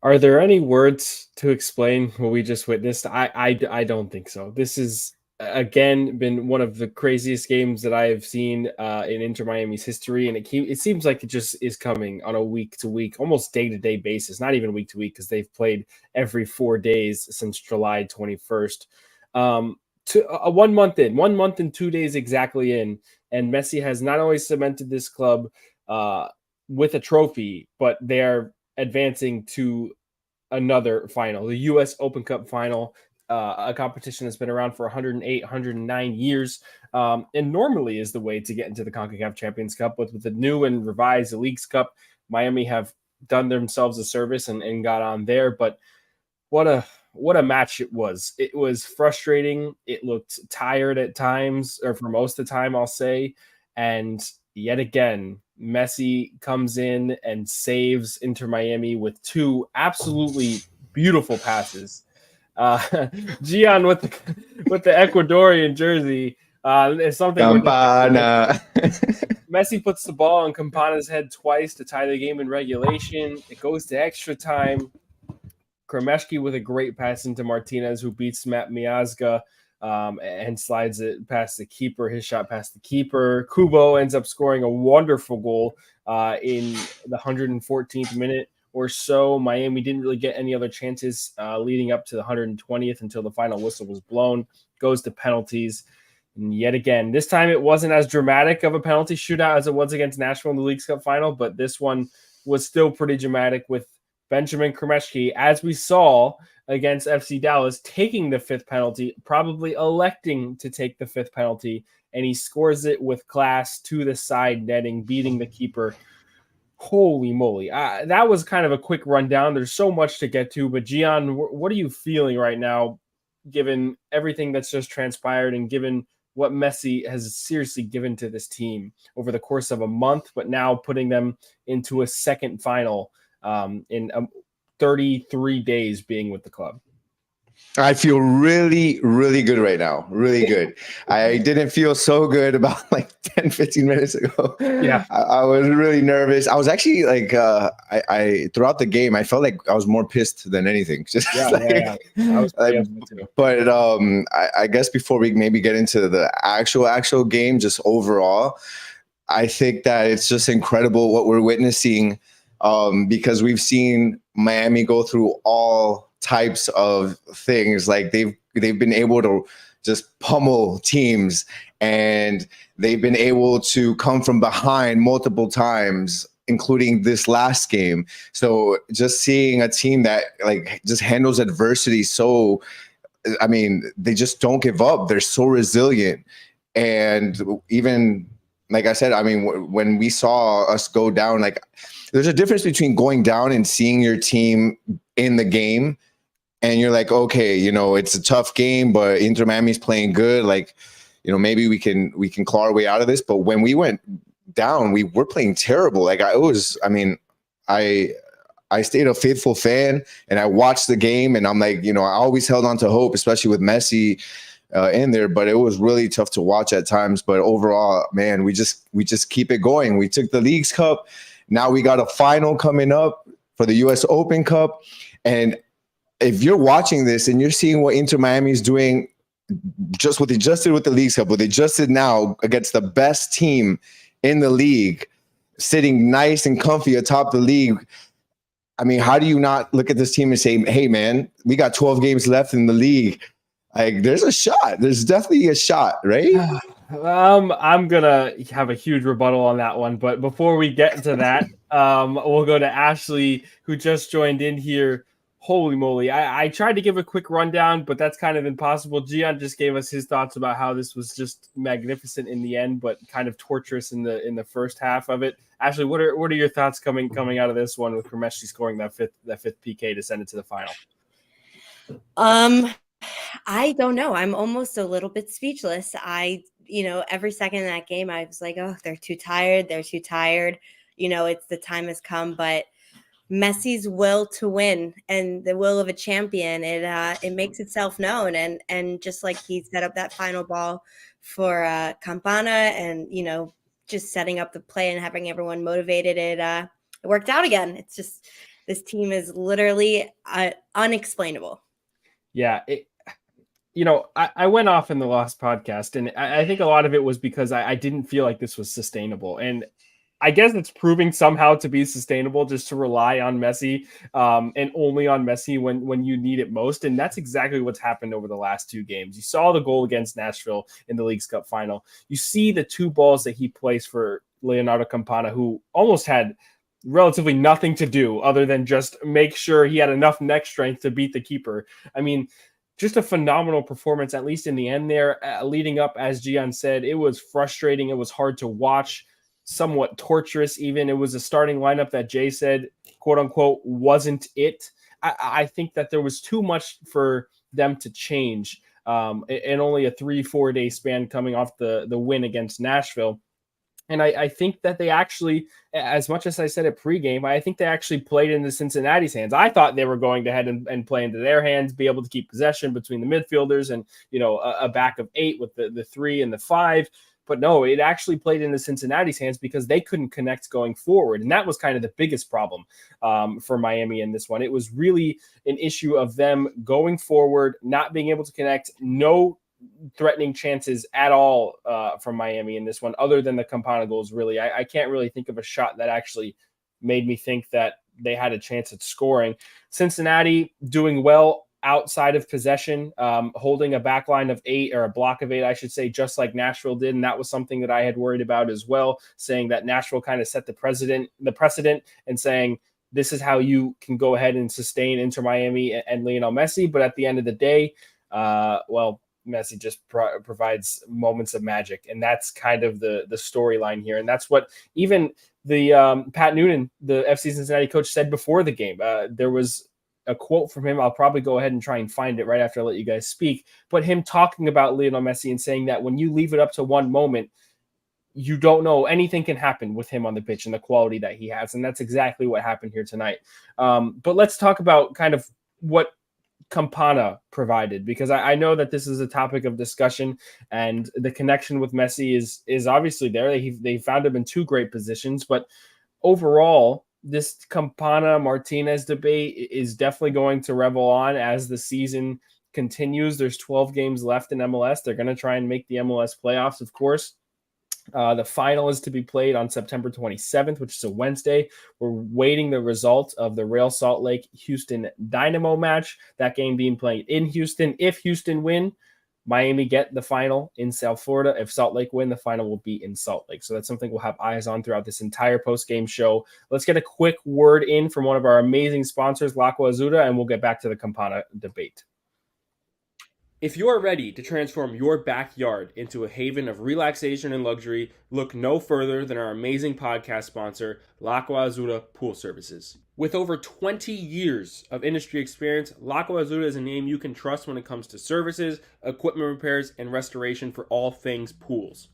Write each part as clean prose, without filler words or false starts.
Are there any words to explain what we just witnessed? I don't think so. This is again been one of the craziest games that I have seen in Inter Miami's history, and it seems like it just is coming on a week to week, almost day to day basis. Not even week to week because they've played every 4 days since July 21st. To 1 month in, 1 month and 2 days exactly in, and Messi has not only cemented this club with a trophy, but they are advancing to another final, the U.S. Open Cup final, a competition that's been around for 108, 109 years, and normally is the way to get into the CONCACAF Champions Cup. But with the new and revised Leagues Cup, Miami have done themselves a service and got on there. But what a match it was. It was frustrating. It looked tired at times, or for most of the time, I'll say. And yet again, Messi comes in and saves Inter Miami with two absolutely beautiful passes. Gian with the Ecuadorian jersey is something. Campana. Messi puts the ball on Campana's head twice to tie the game in regulation. It goes to extra time. Kremeshki with a great pass into Martinez, who beats Matt Miazga and slides it past the keeper, his shot past the keeper. Kubo ends up scoring a wonderful goal in the 114th minute or so. Miami didn't really get any other chances leading up to the 120th until the final whistle was blown. Goes to penalties. And yet again, this time it wasn't as dramatic of a penalty shootout as it was against Nashville in the Leagues Cup final, but this one was still pretty dramatic with Benjamin Kremeshki, as we saw against FC Dallas, taking the fifth penalty, probably electing to take the fifth penalty, and he scores it with class to the side netting, beating the keeper. Holy moly. That was kind of a quick rundown. There's so much to get to, but Gian, what are you feeling right now, given everything that's just transpired and given what Messi has seriously given to this team over the course of a month, but now putting them into a second final in 33 days being with the club? I feel really, really good right now. Really good. I didn't feel so good about like 10, 15 minutes ago. Yeah. I was really nervous. I was actually like, I throughout the game, I felt like I was more pissed than anything. Just yeah. I was pretty upset too. But I guess before we maybe get into the actual game, just overall, I think that it's just incredible what we're witnessing because we've seen Miami go through all types of things. Like they've been able to just pummel teams, and they've been able to come from behind multiple times, including this last game. So just seeing a team that like just handles adversity so, I mean, they just don't give up. They're so resilient. And even like I said, I mean, when we saw us go down, like there's a difference between going down and seeing your team in the game and you're like, okay, you know, it's a tough game, but Inter Miami's playing good. Like, you know, maybe we can claw our way out of this. But when we went down, we were playing terrible. Like I stayed a faithful fan and I watched the game, and I'm like, you know, I always held on to hope, especially with Messi in there, but it was really tough to watch at times. But overall, man, we just keep it going. We took the Leagues Cup. Now we got a final coming up for the U.S. Open Cup. And if you're watching this and you're seeing what Inter Miami is doing, just what they just did with the Leagues Cup, what they just did now against the best team in the league, sitting nice and comfy atop the league. I mean, how do you not look at this team and say, hey, man, we got 12 games left in the league. Like, there's a shot. There's definitely a shot, right? I'm gonna have a huge rebuttal on that one, but before we get to that, we'll go to Ashley, who just joined in here. Holy moly! I tried to give a quick rundown, but that's kind of impossible. Gian just gave us his thoughts about how this was just magnificent in the end, but kind of torturous in the first half of it. Ashley, what are your thoughts coming out of this one with Kremeshki scoring that fifth PK to send it to the final? I don't know. I'm almost a little bit speechless. Every second in that game, I was like, oh, they're too tired. They're too tired. You know, it's the time has come. But Messi's will to win and the will of a champion, it makes itself known. And just like he set up that final ball for Campana and, you know, just setting up the play and having everyone motivated, it worked out again. It's just This team is literally unexplainable. Yeah. I went off in the last podcast, and I think a lot of it was because I didn't feel like this was sustainable. And I guess it's proving somehow to be sustainable just to rely on Messi and only on Messi when you need it most. And that's exactly what's happened over the last 2 games. You saw the goal against Nashville in the Leagues Cup final. You see the 2 balls that he placed for Leonardo Campana, who almost had relatively nothing to do other than just make sure he had enough neck strength to beat the keeper. I mean, just a phenomenal performance, at least in the end there. Leading up, as Gian said, it was frustrating. It was hard to watch, somewhat torturous even. It was a starting lineup that Jay said, quote unquote, wasn't it. I think that there was too much for them to change in only a 3-4 day span coming off the win against Nashville. And I think that they actually, as much as I said it pregame, I think they actually played into Cincinnati's hands. I thought they were going to head and play into their hands, be able to keep possession between the midfielders and, a back of 8 with the 3 and the 5. But no, it actually played into Cincinnati's hands because they couldn't connect going forward. And that was kind of the biggest problem for Miami in this one. It was really an issue of them going forward, not being able to connect, no threatening chances at all from Miami in this one, other than the Campana goals. Really, I can't really think of a shot that actually made me think that they had a chance at scoring. Cincinnati doing well outside of possession, holding a back line of 8, or a block of 8, I should say, just like Nashville did. And that was something that I had worried about as well, saying that Nashville kind of set the precedent and saying, this is how you can go ahead and sustain Inter Miami and Lionel Messi. But at the end of the day, Messi just provides moments of magic. And that's kind of the storyline here. And that's what even the Pat Noonan, the FC Cincinnati coach, said before the game. There was a quote from him. I'll probably go ahead and try and find it right after I let you guys speak. But him talking about Lionel Messi and saying that when you leave it up to one moment, you don't know, anything can happen with him on the pitch and the quality that he has. And that's exactly what happened here tonight. But let's talk about kind of what Campana provided, because I know that this is a topic of discussion, and the connection with Messi is obviously there. They found him in 2 great positions, but overall, this Campana Martinez debate is definitely going to revel on as the season continues. There's 12 games left in MLS. They're going to try and make the MLS playoffs, of course. The final is to be played on September 27th, which is a Wednesday. We're waiting the result of the Real Salt Lake Houston Dynamo match. That game being played in Houston. If Houston win, Miami get the final in South Florida. If Salt Lake win, the final will be in Salt Lake. So that's something we'll have eyes on throughout this entire post-game show. Let's get a quick word in from one of our amazing sponsors, L'Acqua Azzurra, and we'll get back to the Campana debate. If you are ready to transform your backyard into a haven of relaxation and luxury, look no further than our amazing podcast sponsor, L'Acqua Azzurra Pool Services. With over 20 years of industry experience, L'Acqua Azzurra is a name you can trust when it comes to services, equipment repairs, and restoration for all things pools.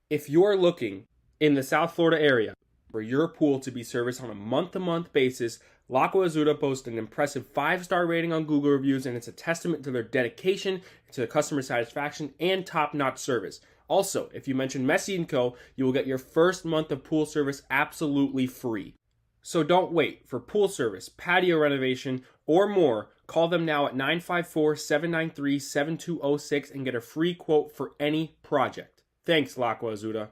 If you're looking in the South Florida area for your pool to be serviced on a month-to-month basis, L'Acqua Azzurra boasts an impressive 5-star rating on Google reviews, and it's a testament to their dedication to the customer satisfaction and top-notch service. Also, if you mention Messi & Co., you will get your first month of pool service absolutely free. So don't wait. For pool service, patio renovation, or more, call them now at 954-793-7206 and get a free quote for any project. Thanks, L'Acqua Azzurra.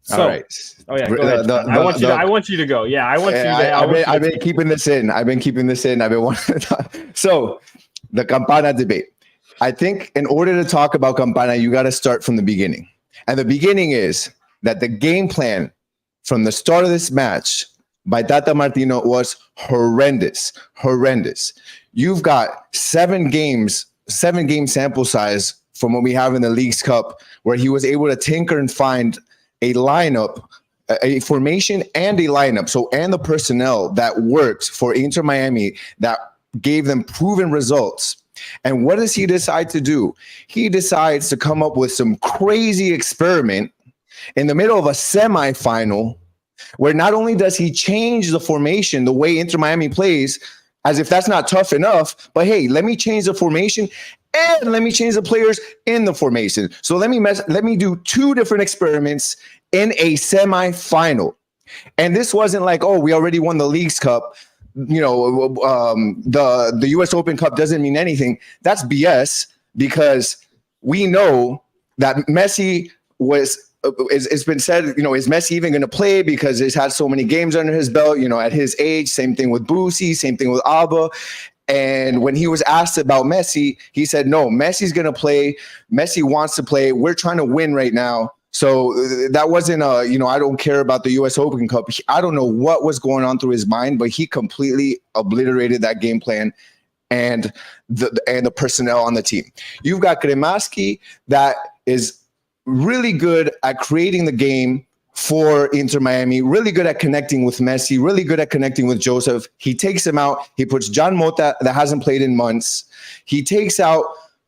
So, all right. Oh yeah, go ahead. I want you to go. Yeah, I want you to. I've been keeping this in. I've been wanting to talk. So, the Campana debate. I think in order to talk about Campana, you got to start from the beginning. And the beginning is that the game plan from the start of this match by Tata Martino was horrendous. You've got 7 game sample size from what we have in the Leagues Cup, where he was able to tinker and find a lineup, a formation and a lineup. So, and the personnel that worked for Inter Miami that gave them proven results. And what does he decide to do? He decides to come up with some crazy experiment in the middle of a semifinal, where not only does he change the formation, the way Inter Miami plays, as if that's not tough enough, but hey, let me change the formation and let me change the players in the formation. So let me do 2 different experiments in a semi-final. And this wasn't like, oh, we already won the Leagues Cup. The U.S. Open Cup doesn't mean anything. That's BS, because we know that Messi it's been said, is Messi even going to play because he's had so many games under his belt, at his age. Same thing with Boosie, same thing with Alba. And when he was asked about Messi, he said, no, Messi's going to play. Messi wants to play. We're trying to win right now. So that wasn't I don't care about the U.S. Open Cup. I don't know what was going on through his mind, but he completely obliterated that game plan and the personnel on the team. You've got Cremaschi that is really good at creating the game for Inter Miami, really good at connecting with Messi, really good at connecting with Joseph. He takes him out. He puts John Mota that hasn't played in months. He takes out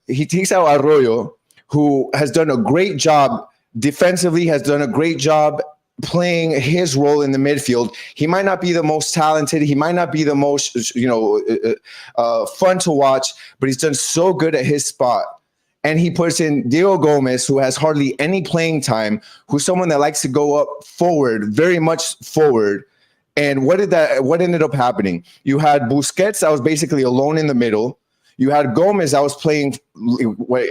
Arroyo, who has done a great job defensively, has done a great job playing his role in the midfield. He might not be the most talented. He might not be the most, fun to watch, but he's done so good at his spot. And he puts in Diego Gomez, who has hardly any playing time, who's someone that likes to go up forward, very much forward. And what ended up happening? You had Busquets that was basically alone in the middle. You had Gomez that was playing,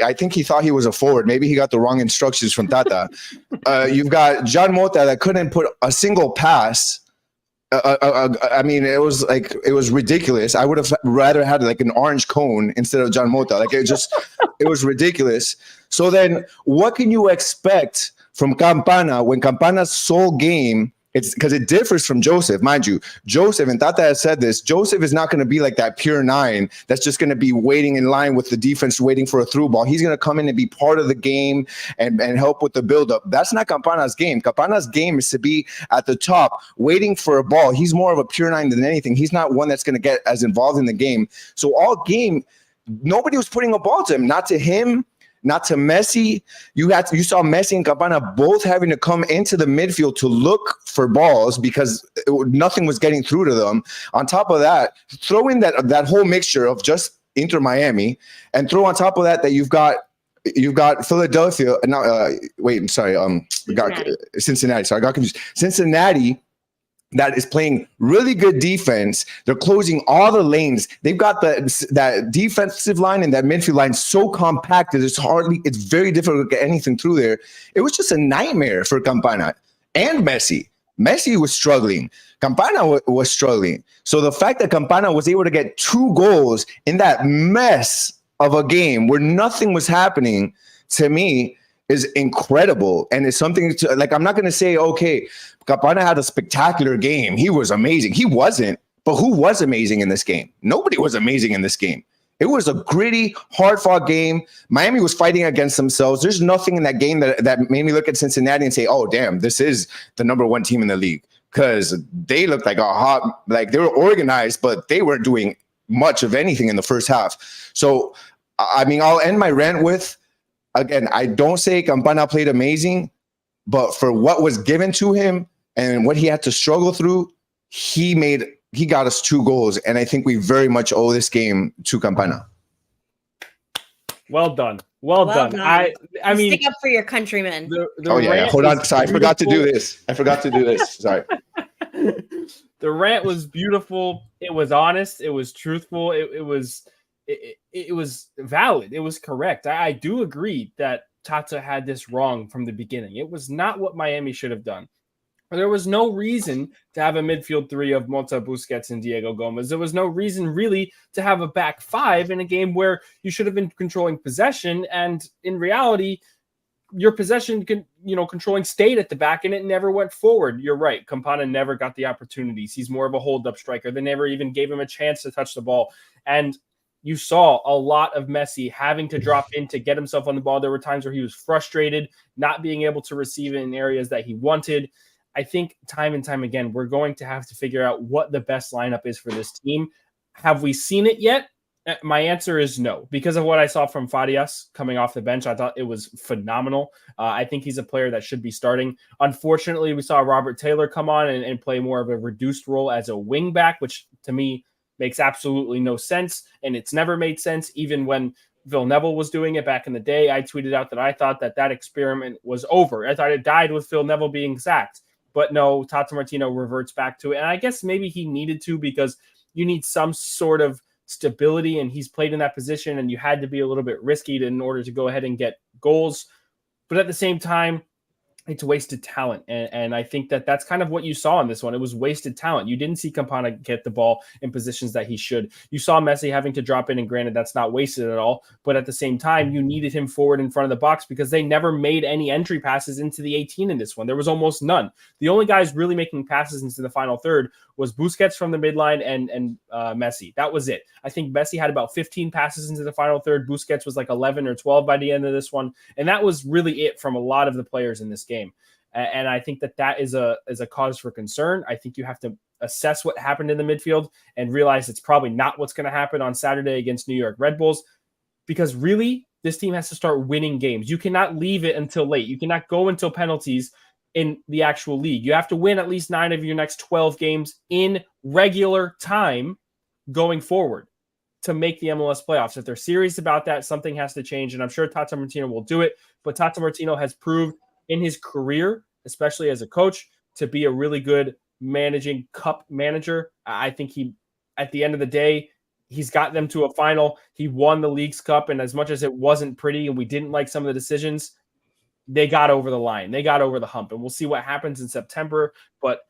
I think he thought he was a forward. Maybe he got the wrong instructions from Tata. You've got John Mota that couldn't put a single pass. I mean, it was ridiculous. I would have rather had like an orange cone instead of John Mota. It was ridiculous. So then what can you expect from Campana when Campana's sole game? It's because it differs from Joseph, mind you. Joseph, and Tata has said this, Joseph is not going to be like that pure 9 that's just going to be waiting in line with the defense, waiting for a through ball. He's going to come in and be part of the game and help with the buildup. That's not Campana's game. Campana's game is to be at the top, waiting for a ball. He's more of a pure 9 than anything. He's not one that's going to get as involved in the game. So all game, nobody was putting a ball to him, not to him, not to Messi. You saw Messi and Campana both having to come into the midfield to look for balls because nothing was getting through to them. On top of that, throw in that whole mixture of just Inter Miami, and throw on top of that you've got Philadelphia. Cincinnati. Sorry, I got confused. Cincinnati, that is playing really good defense. They're closing all the lanes. They've got that defensive line and that midfield line so compacted. It's very difficult to get anything through there. It was just a nightmare for Campana and Messi. Messi was struggling. Campana was struggling. So the fact that Campana was able to get 2 goals in that mess of a game where nothing was happening, to me, is incredible. And it's something I'm not going to say, okay, Campana had a spectacular game. He was amazing. He wasn't. But who was amazing in this game? Nobody was amazing in this game. It was a gritty, hard-fought game. Miami was fighting against themselves. There's nothing in that game that made me look at Cincinnati and say, oh, damn, this is the number 1 team in the league. Because they looked like they were organized, but they weren't doing much of anything in the first half. So, I mean, I'll end my rant with, again, I don't say Campana played amazing, but for what was given to him and what he had to struggle through, he got us 2 goals. And I think we very much owe this game to Campana. Well done. Well done. I mean, stick up for your countrymen. Hold on. Sorry, I forgot to do this. Sorry. The rant was beautiful. It was honest. It was truthful. It was valid. It was correct. I do agree that Tata had this wrong from the beginning. It was not what Miami should have done. There was no reason to have a midfield 3 of Mota, Busquets, and Diego Gomez. There was no reason really to have a back 5 in a game where you should have been controlling possession. And in reality, your possession, controlling stayed at the back and it never went forward. You're right. Campana never got the opportunities. He's more of a hold-up striker. They never even gave him a chance to touch the ball. And you saw a lot of Messi having to drop in to get himself on the ball. There were times where he was frustrated, not being able to receive it in areas that he wanted. I think time and time again, we're going to have to figure out what the best lineup is for this team. Have we seen it yet? My answer is no. Because of what I saw from Farias coming off the bench, I thought it was phenomenal. I think he's a player that should be starting. Unfortunately, we saw Robert Taylor come on and play more of a reduced role as a wing back, which to me makes absolutely no sense. And it's never made sense, even when Phil Neville was doing it back in the day. I tweeted out that I thought that experiment was over. I thought it died with Phil Neville being sacked. But no, Tata Martino reverts back to it. And I guess maybe he needed to, because you need some sort of stability, and he's played in that position, and you had to be a little bit risky in order to go ahead and get goals. But at the same time, it's wasted talent. And I think that's kind of what you saw in this one. It was wasted talent. You didn't see Campana get the ball in positions that he should. You saw Messi having to drop in, and granted, that's not wasted at all. But at the same time, you needed him forward in front of the box, because they never made any entry passes into the 18 in this one. There was almost none. The only guys really making passes into the final third was Busquets from the midline and Messi. That was it. I think Messi had about 15 passes into the final third. Busquets was like 11 or 12 by the end of this one. And that was really it from a lot of the players in this game. And I think that is a cause for concern. I think you have to assess what happened in the midfield and realize it's probably not what's going to happen on Saturday against New York Red Bulls, because really this team has to start winning games. You cannot leave it until late. You cannot go until penalties in the actual league. You have to win at least 9 of your next 12 games in regular time going forward to make the MLS playoffs. If they're serious about that, something has to change, and I'm sure Tata Martino will do it. But Tata Martino has proved in his career, especially as a coach, to be a really good managing cup manager. I think at the end of the day, he's got them to a final. He won the League's Cup, and as much as it wasn't pretty and we didn't like some of the decisions, they got over the line. They got over the hump, and we'll see what happens in September. But,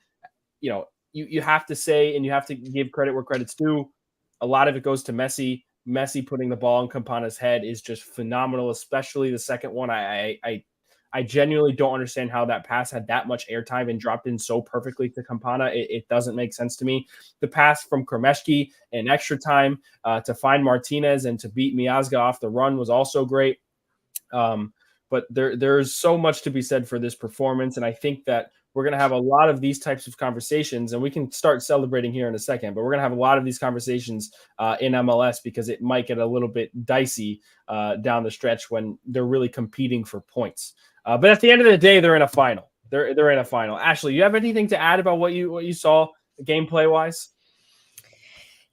you have to say, and you have to give credit where credit's due. A lot of it goes to Messi. Messi putting the ball in Campana's head is just phenomenal, especially the second one. I genuinely don't understand how that pass had that much airtime and dropped in so perfectly to Campana. It doesn't make sense to me. The pass from Kremeshki in extra time to find Martinez and to beat Miazga off the run was also great. But there's so much to be said for this performance, and I think that we're going to have a lot of these types of conversations, and we can start celebrating here in a second, but we're going to have a lot of these conversations in MLS, because it might get a little bit dicey down the stretch when they're really competing for points. But at the end of the day, they're in a final. They're in a final. Ashley, you have anything to add about what you saw gameplay wise?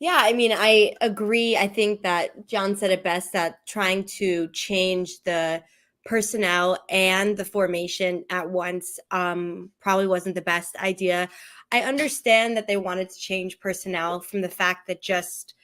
Yeah, I mean, I agree. I think that John said it best, that trying to change the personnel and the formation at once probably wasn't the best idea. I understand that they wanted to change personnel from the fact that just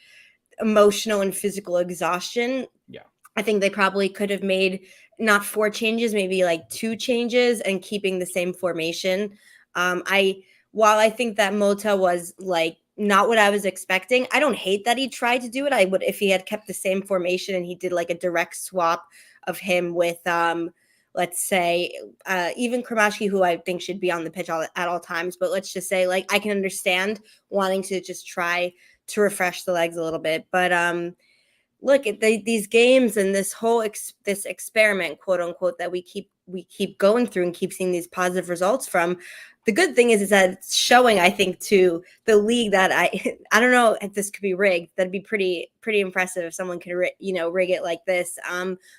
emotional and physical exhaustion. Yeah, I think they probably could have made not 4 changes, maybe like 2 changes, and keeping the same formation. While I think that Mota was like not what I was expecting, I don't hate that he tried to do it. I would, if he had kept the same formation and he did like a direct swap of him with, let's say, even Kremeshki, who I think should be on the pitch at all times. But let's just say, like, I can understand wanting to just try to refresh the legs a little bit. But look at these games and this whole this experiment, quote unquote, that we keep going through and keep seeing these positive results from. The good thing is that it's showing, I think, to the league that I don't know if this could be rigged. That'd be pretty impressive if someone could rig it like this.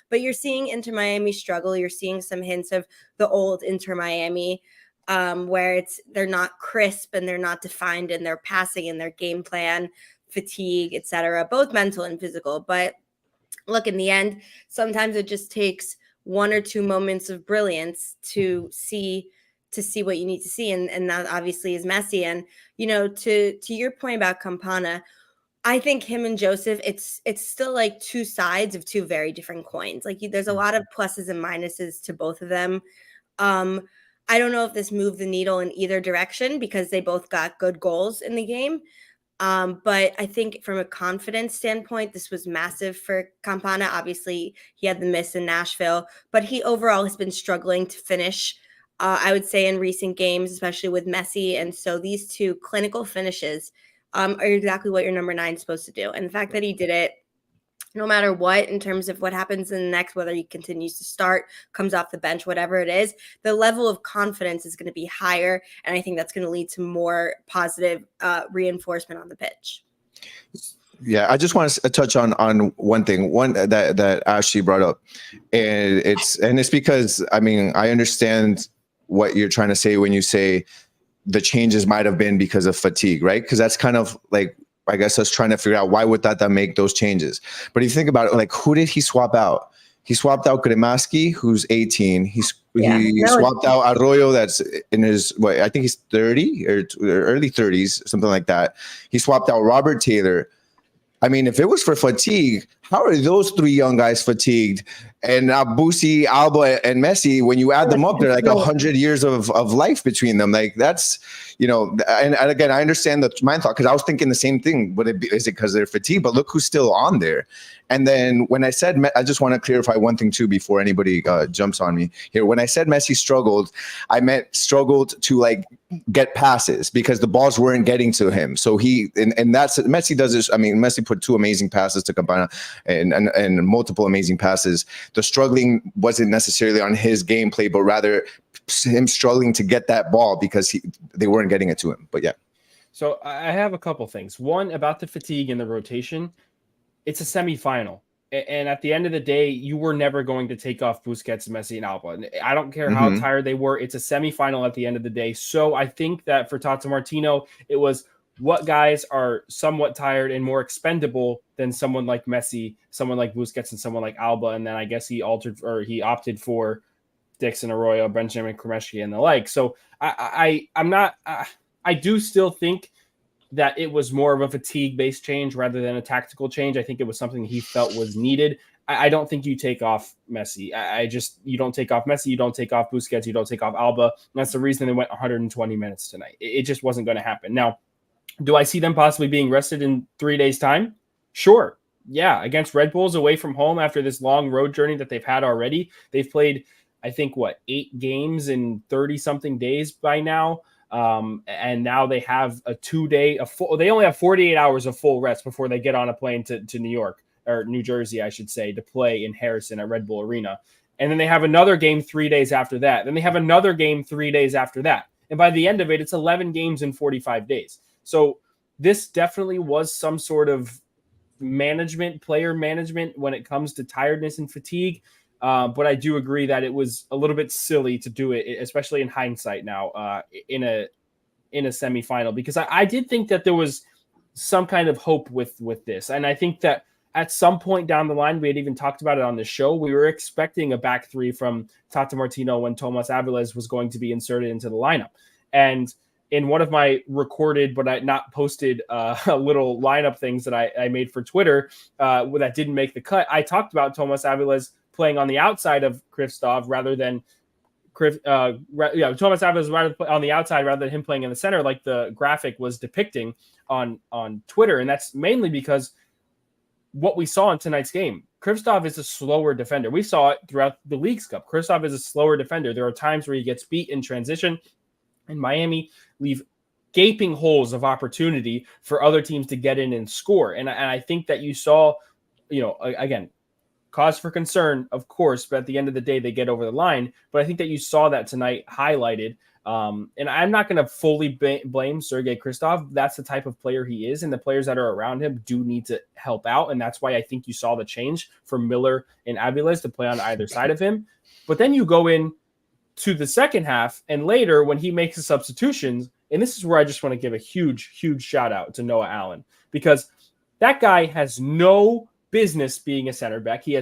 But you're seeing Inter Miami struggle. You're seeing some hints of the old Inter Miami, where they're not crisp and they're not defined in their passing and their game plan, fatigue, etc., both mental and physical. But look, in the end, sometimes it just takes 1 or 2 moments of brilliance to see what you need to see. And that obviously is Messi. And, to your point about Campana, I think him and Joseph, it's still like 2 sides of 2 very different coins. Like there's a lot of pluses and minuses to both of them. I don't know if this moved the needle in either direction, because they both got good goals in the game. But I think from a confidence standpoint, this was massive for Campana. Obviously, he had the miss in Nashville, but he overall has been struggling to finish, I would say, in recent games, especially with Messi. And so these 2 clinical finishes are exactly what your number 9 is supposed to do. And the fact that he did it, no matter what, in terms of what happens in the next, whether he continues to start, comes off the bench, whatever it is, the level of confidence is going to be higher. And I think that's going to lead to more positive reinforcement on the pitch. Yeah, I just want to touch on one thing, that Ashley brought up. And it's because, I mean, I understand what you're trying to say when you say the changes might have been because of fatigue, right? Because that's kind of like I guess us trying to figure out why would Tata make those changes. But if you think about it, like, who did he swap out? He swapped out Kremaski, who's 18. He swapped out Arroyo, that's in his, I think he's 30 or early 30s, something like that. He swapped out Robert Taylor. I mean, if it was for fatigue, how are those three young guys fatigued? And Busi, Alba, and Messi, when you add them up, they're like 100 years of life between them. Like, that's, and again, I understand the mind thought, because I was thinking the same thing. Is it because they're fatigued? But look who's still on there. And then when I said, I just want to clarify one thing too before anybody jumps on me here. When I said Messi struggled, I meant struggled to like get passes because the balls weren't getting to him. So and that's Messi does this. I mean, Messi put 2 amazing passes to Campana and multiple amazing passes. The struggling wasn't necessarily on his gameplay, but rather him struggling to get that ball because they weren't getting it to him. But yeah. So I have a couple things. One, about the fatigue and the rotation. It's a semifinal. And at the end of the day, you were never going to take off Busquets, Messi, and Alba. And I don't care how tired they were. It's a semifinal at the end of the day. So I think that for Tata Martino, it was what guys are somewhat tired and more expendable than someone like Messi, someone like Busquets, and someone like Alba. And then I guess he opted for Dixon, Arroyo, Benjamin Kremeski, and the like. So I do still think that it was more of a fatigue-based change rather than a tactical change. I think it was something he felt was needed. I don't think you take off Messi. You don't take off Messi, you don't take off Busquets, you don't take off Alba. And that's the reason they went 120 minutes tonight. It just wasn't going to happen. Now, do I see them possibly being rested in 3 days' time? Sure. Yeah, against Red Bulls away from home after this long road journey that they've had already. They've played, I think, 8 games in 30-something days by now. And now they have they only have 48 hours of full rest before they get on a plane to New York, or New Jersey, I should say, to play in Harrison at Red Bull Arena. And then they have another game 3 days after that. Then they have another game 3 days after that. And by the end of it, it's 11 games in 45 days. So this definitely was some sort of player management when it comes to tiredness and fatigue. But I do agree that it was a little bit silly to do it, especially in hindsight now, in a semifinal, because I did think that there was some kind of hope with this. And I think that at some point down the line, we had even talked about it on the show, we were expecting a back three from Tata Martino when Tomas Aviles was going to be inserted into the lineup. And in one of my recorded but not posted little lineup things that I made for Twitter that didn't make the cut, I talked about Tomas Aviles playing on the outside of Krivstov rather than Tomas Aviles on the outside rather than him playing in the center, like the graphic was depicting on Twitter. And that's mainly because what we saw in tonight's game, Krivstov is a slower defender. We saw it throughout the Leagues Cup. Krivstov is a slower defender. There are times where he gets beat in transition, and Miami leave gaping holes of opportunity for other teams to get in and score. And I think that you saw, again, cause for concern, of course, but at the end of the day, they get over the line. But I think that you saw that tonight highlighted. And I'm not going to fully blame Sergei Krivstov. That's the type of player he is, and the players that are around him do need to help out. And that's why I think you saw the change from Miller and Aviles to play on either side of him. But then you go in to the second half, and later when he makes the substitutions, and this is where I just want to give a huge, huge shout out to Noah Allen, because that guy has no business being a center back. He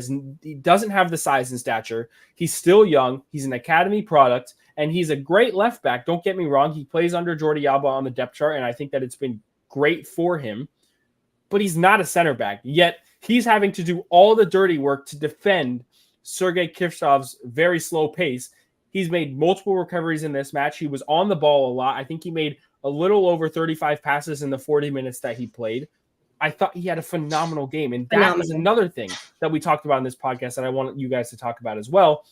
doesn't have the size and stature. He's still young. He's an academy product, and he's a great left back. Don't get me wrong. He plays under Jordi Alba on the depth chart, and I think that it's been great for him. But he's not a center back. Yet he's having to do all the dirty work to defend Sergei Krivstov's very slow pace. He's made multiple recoveries in this match. He was on the ball a lot. I think he made a little over 35 passes in the 40 minutes that he played. I thought he had a phenomenal game. And that is another thing that we talked about in this podcast that I want you guys to talk about as well.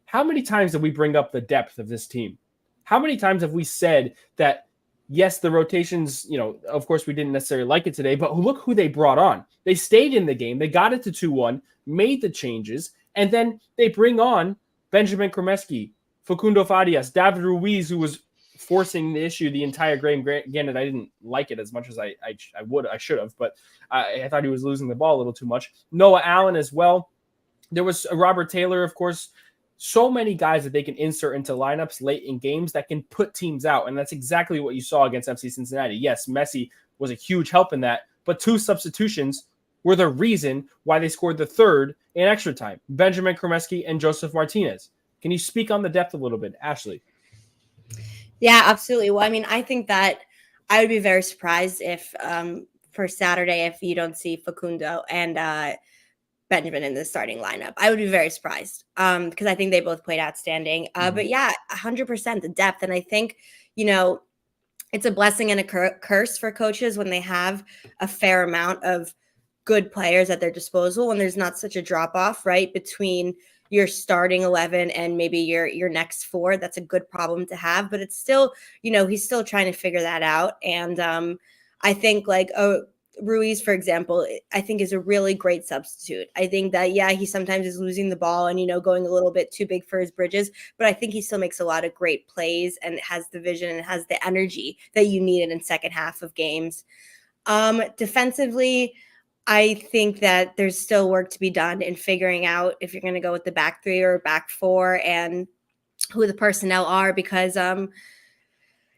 How many times did we bring up the depth of this team? How many times have we said that, yes, the rotations, of course we didn't necessarily like it today, but look who they brought on. They stayed in the game. They got it to 2-1, made the changes, and then they bring on Benjamin Kremeski, Facundo Farias, David Ruiz, who was forcing the issue the entire game. Again, I didn't like it as much as I should have, but I thought he was losing the ball a little too much. Noah Allen as well. There was Robert Taylor, of course. So many guys that they can insert into lineups late in games that can put teams out, and that's exactly what you saw against FC Cincinnati. Yes, Messi was a huge help in that. But 2 substitutions were the reason why they scored the third in extra time. Benjamin Kremeski and Joseph Martinez. Can you speak on the depth a little bit, Ashley? Yeah, absolutely. Well, I mean, I think that I would be very surprised if for Saturday, if you don't see Facundo and Benjamin in the starting lineup. I would be very surprised because I think they both played outstanding. But yeah, 100% the depth. And I think, it's a blessing and a curse for coaches when they have a fair amount of good players at their disposal, when there's not such a drop off, right, between your starting 11 and maybe your next 4. That's a good problem to have, but it's still, he's still trying to figure that out. And I think Ruiz, for example, I think is a really great substitute. I think that, he sometimes is losing the ball and, going a little bit too big for his bridges, but I think he still makes a lot of great plays and has the vision and has the energy that you needed in second half of games. Defensively, I think that there's still work to be done in figuring out if you're going to go with the back 3 or back 4 and who the personnel are, because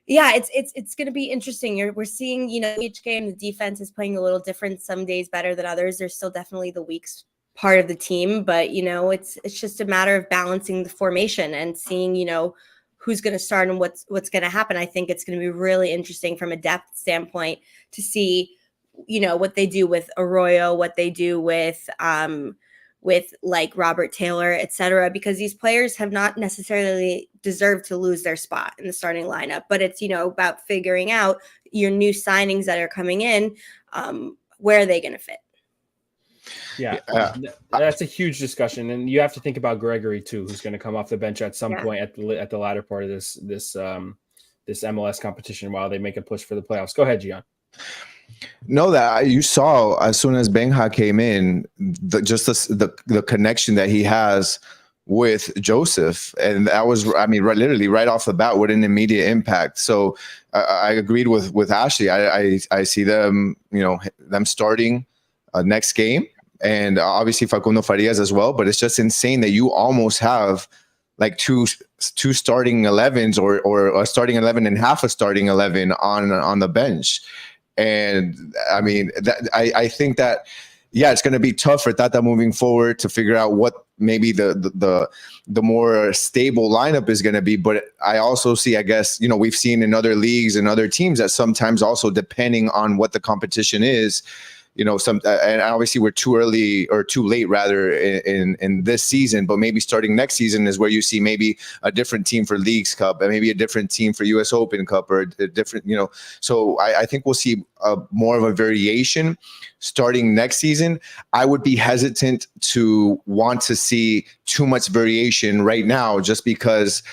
it's going to be interesting. We're seeing, each game the defense is playing a little different. Some days better than others. There's still definitely the weak part of the team, but it's just a matter of balancing the formation and seeing who's going to start and what's going to happen. I think it's going to be really interesting from a depth standpoint to see what they do with Arroyo, what they do with like Robert Taylor, et cetera, because these players have not necessarily deserved to lose their spot in the starting lineup. But it's, about figuring out your new signings that are coming in, where are they going to fit? Yeah, that's a huge discussion. And you have to think about Gregory too, who's going to come off the bench at some point at the latter part of this MLS competition while they make a push for the playoffs. Go ahead, Gian. No, that you saw as soon as Benja came in, the connection that he has with Joseph, and that was, literally right off the bat with an immediate impact. So I agreed with Ashley. I see them, them starting next game, and obviously Facundo Farias as well. But it's just insane that you almost have like two starting 11s or a starting 11 and half a starting 11 on the bench. And I think that, it's going to be tough for Tata moving forward to figure out what maybe the more stable lineup is going to be. But I also see, I guess, we've seen in other leagues and other teams that sometimes also, depending on what the competition is, and obviously we're too early or too late rather in this season, but maybe starting next season is where you see maybe a different team for Leagues Cup and maybe a different team for US Open Cup or a different, so I think we'll see more of a variation starting next season. I would be hesitant to want to see too much variation right now, just because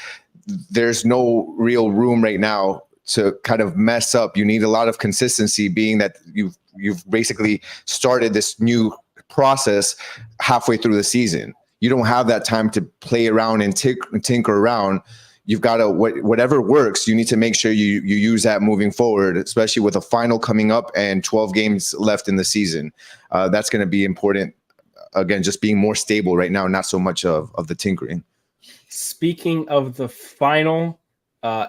there's no real room right now to kind of mess up. You need a lot of consistency, being that you've basically started this new process halfway through the season. You don't have that time to play around and tinker around. You've got to, whatever works, you need to make sure you use that moving forward, especially with a final coming up and 12 games left in the season. That's going to be important. Again, just being more stable right now, not so much of the tinkering. Speaking of the final,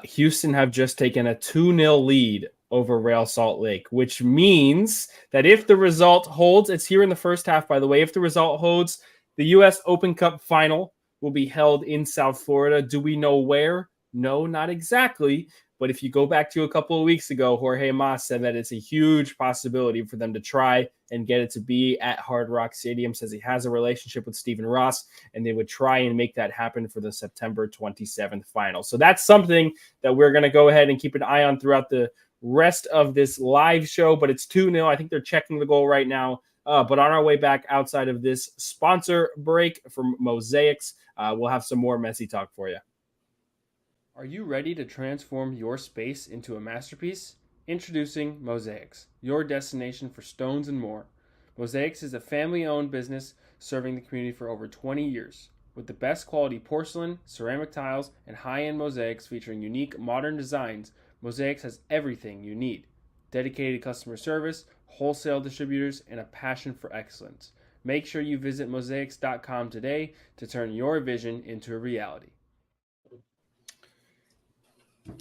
Houston have just taken a 2-0 lead over Real Salt Lake, which means that if the result holds, it's here in the first half, by the way, if the result holds, the U.S. Open Cup final will be held in South Florida. Do we know where? No, not exactly. But if you go back to a couple of weeks ago, Jorge Mas said that it's a huge possibility for them to try and get it to be at Hard Rock Stadium, says he has a relationship with Stephen Ross, and they would try and make that happen for the September 27th final. So that's something that we're going to go ahead and keep an eye on throughout the rest of this live show, but it's 2-0. I think they're checking the goal right now. But on our way back outside of this sponsor break from Mosaics, we'll have some more Messi talk for you. Are you ready to transform your space into a masterpiece? Introducing Mosaics, your destination for stones and more. Mosaics is a family-owned business serving the community for over 20 years. With the best quality porcelain, ceramic tiles, and high-end mosaics featuring unique modern designs, Mosaics has everything you need. Dedicated customer service, wholesale distributors, and a passion for excellence. Make sure you visit mosaics.com today to turn your vision into a reality.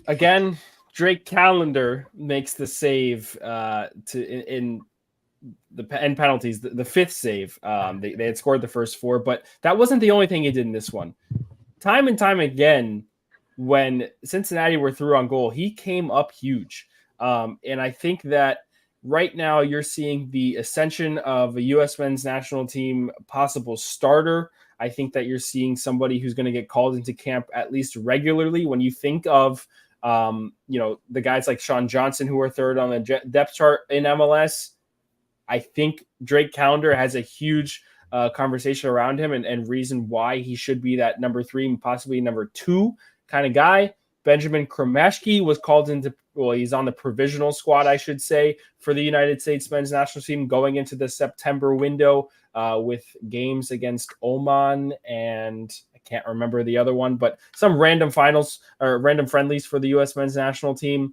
Again, Drake Callender makes the save in the end penalties, the fifth save. They had scored the first four, but that wasn't the only thing he did in this one. Time and time again, when Cincinnati were through on goal, he came up huge. And I think that right now you're seeing the ascension of a U.S. men's national team possible starter. I think that you're seeing somebody who's going to get called into camp at least regularly. When you think of, the guys like Sean Johnson, who are third on the depth chart in MLS, I think Drake Callender has a huge conversation around him and reason why he should be that number 3 and possibly number 2 kind of guy. Benjamin Kremeshki was called into, he's on the provisional squad, I should say, for the United States men's national team going into the September window with games against Oman and I can't remember the other one, but some random finals or random friendlies for the U.S. men's national team.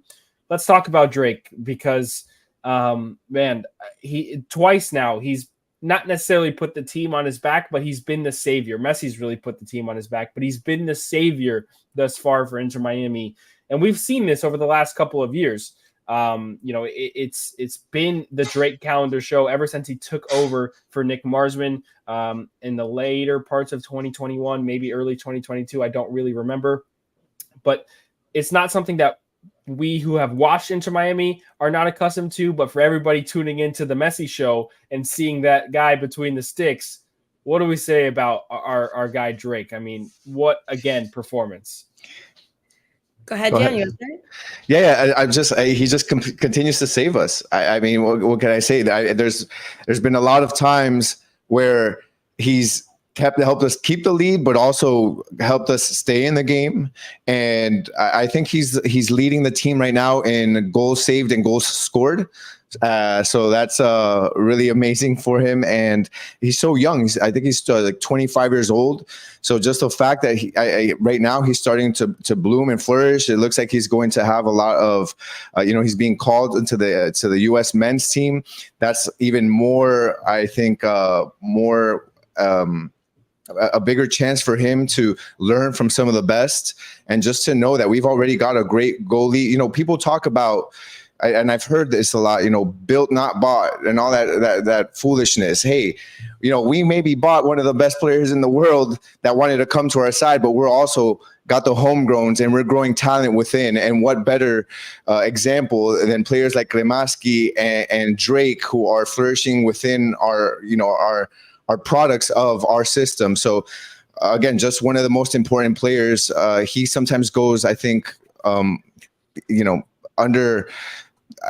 Let's talk about Drake because he twice now he's not necessarily put the team on his back, but he's been the savior. Messi's really put the team on his back, but he's been the savior thus far for Inter Miami. And we've seen this over the last couple of years. It's been the Drake Callender show ever since he took over for Nick Marsman in the later parts of 2021, maybe early 2022. I don't really remember, but it's not something that we who have watched Inter Miami are not accustomed to, but for everybody tuning into the Messi show and seeing that guy between the sticks, what do we say about our guy Drake? I mean, what, again, performance. Go ahead, Jan. You He just continues to save us. I mean, what can I say? There's been a lot of times where he's helped us keep the lead, but also helped us stay in the game. And I think he's leading the team right now in goals saved and goals scored. So that's really amazing for him. And he's so young. I think he's like 25 years old. So just the fact that right now he's starting to bloom and flourish. It looks like he's going to have a lot of, he's being called into the U.S. men's team. That's even more, I think, a bigger chance for him to learn from some of the best and just to know that we've already got a great goalie. People talk about, and I've heard this a lot, built, not bought and all that foolishness. Hey, we maybe bought one of the best players in the world that wanted to come to our side, but we're also got the homegrowns and we're growing talent within. And what better example than players like Kremeshki and Drake, who are flourishing within our products of our system. So again, just one of the most important players. He sometimes goes, I think, under.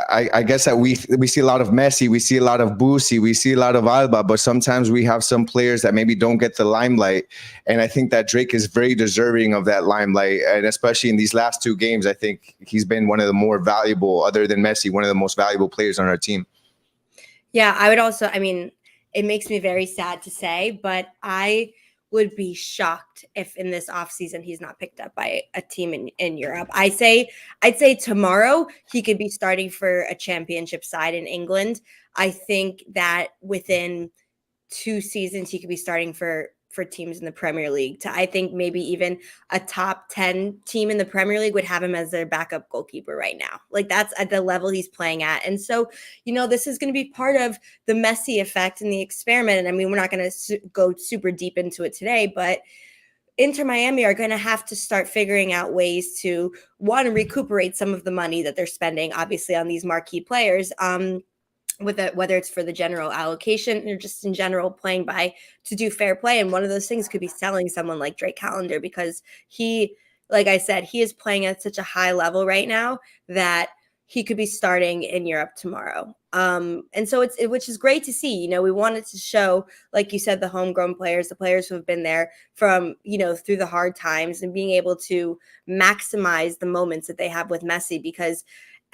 I guess that we see a lot of Messi, we see a lot of Busi, we see a lot of Alba, but sometimes we have some players that maybe don't get the limelight. And I think that Drake is very deserving of that limelight. And especially in these last 2 games, I think he's been one of the more valuable, other than Messi, one of the most valuable players on our team. Yeah, I would also, it makes me very sad to say, but I would be shocked if in this offseason he's not picked up by a team in Europe. I'd say tomorrow he could be starting for a championship side in England. I think that within 2 seasons he could be starting for teams in the Premier League. I think maybe even a top 10 team in the Premier League would have him as their backup goalkeeper right now. Like, that's at the level he's playing at. And so, this is going to be part of the Messi effect and the experiment. And we're not going to go super deep into it today, but Inter Miami are going to have to start figuring out ways to, one, recuperate some of the money that they're spending, obviously, on these marquee players, whether it's for the general allocation or just in general playing to do fair play. And one of those things could be selling someone like Drake Callender, because he, like I said, he is playing at such a high level right now that he could be starting in Europe tomorrow. And so which is great to see. We wanted to show, like you said, the homegrown players, the players who have been there from, through the hard times, and being able to maximize the moments that they have with Messi, because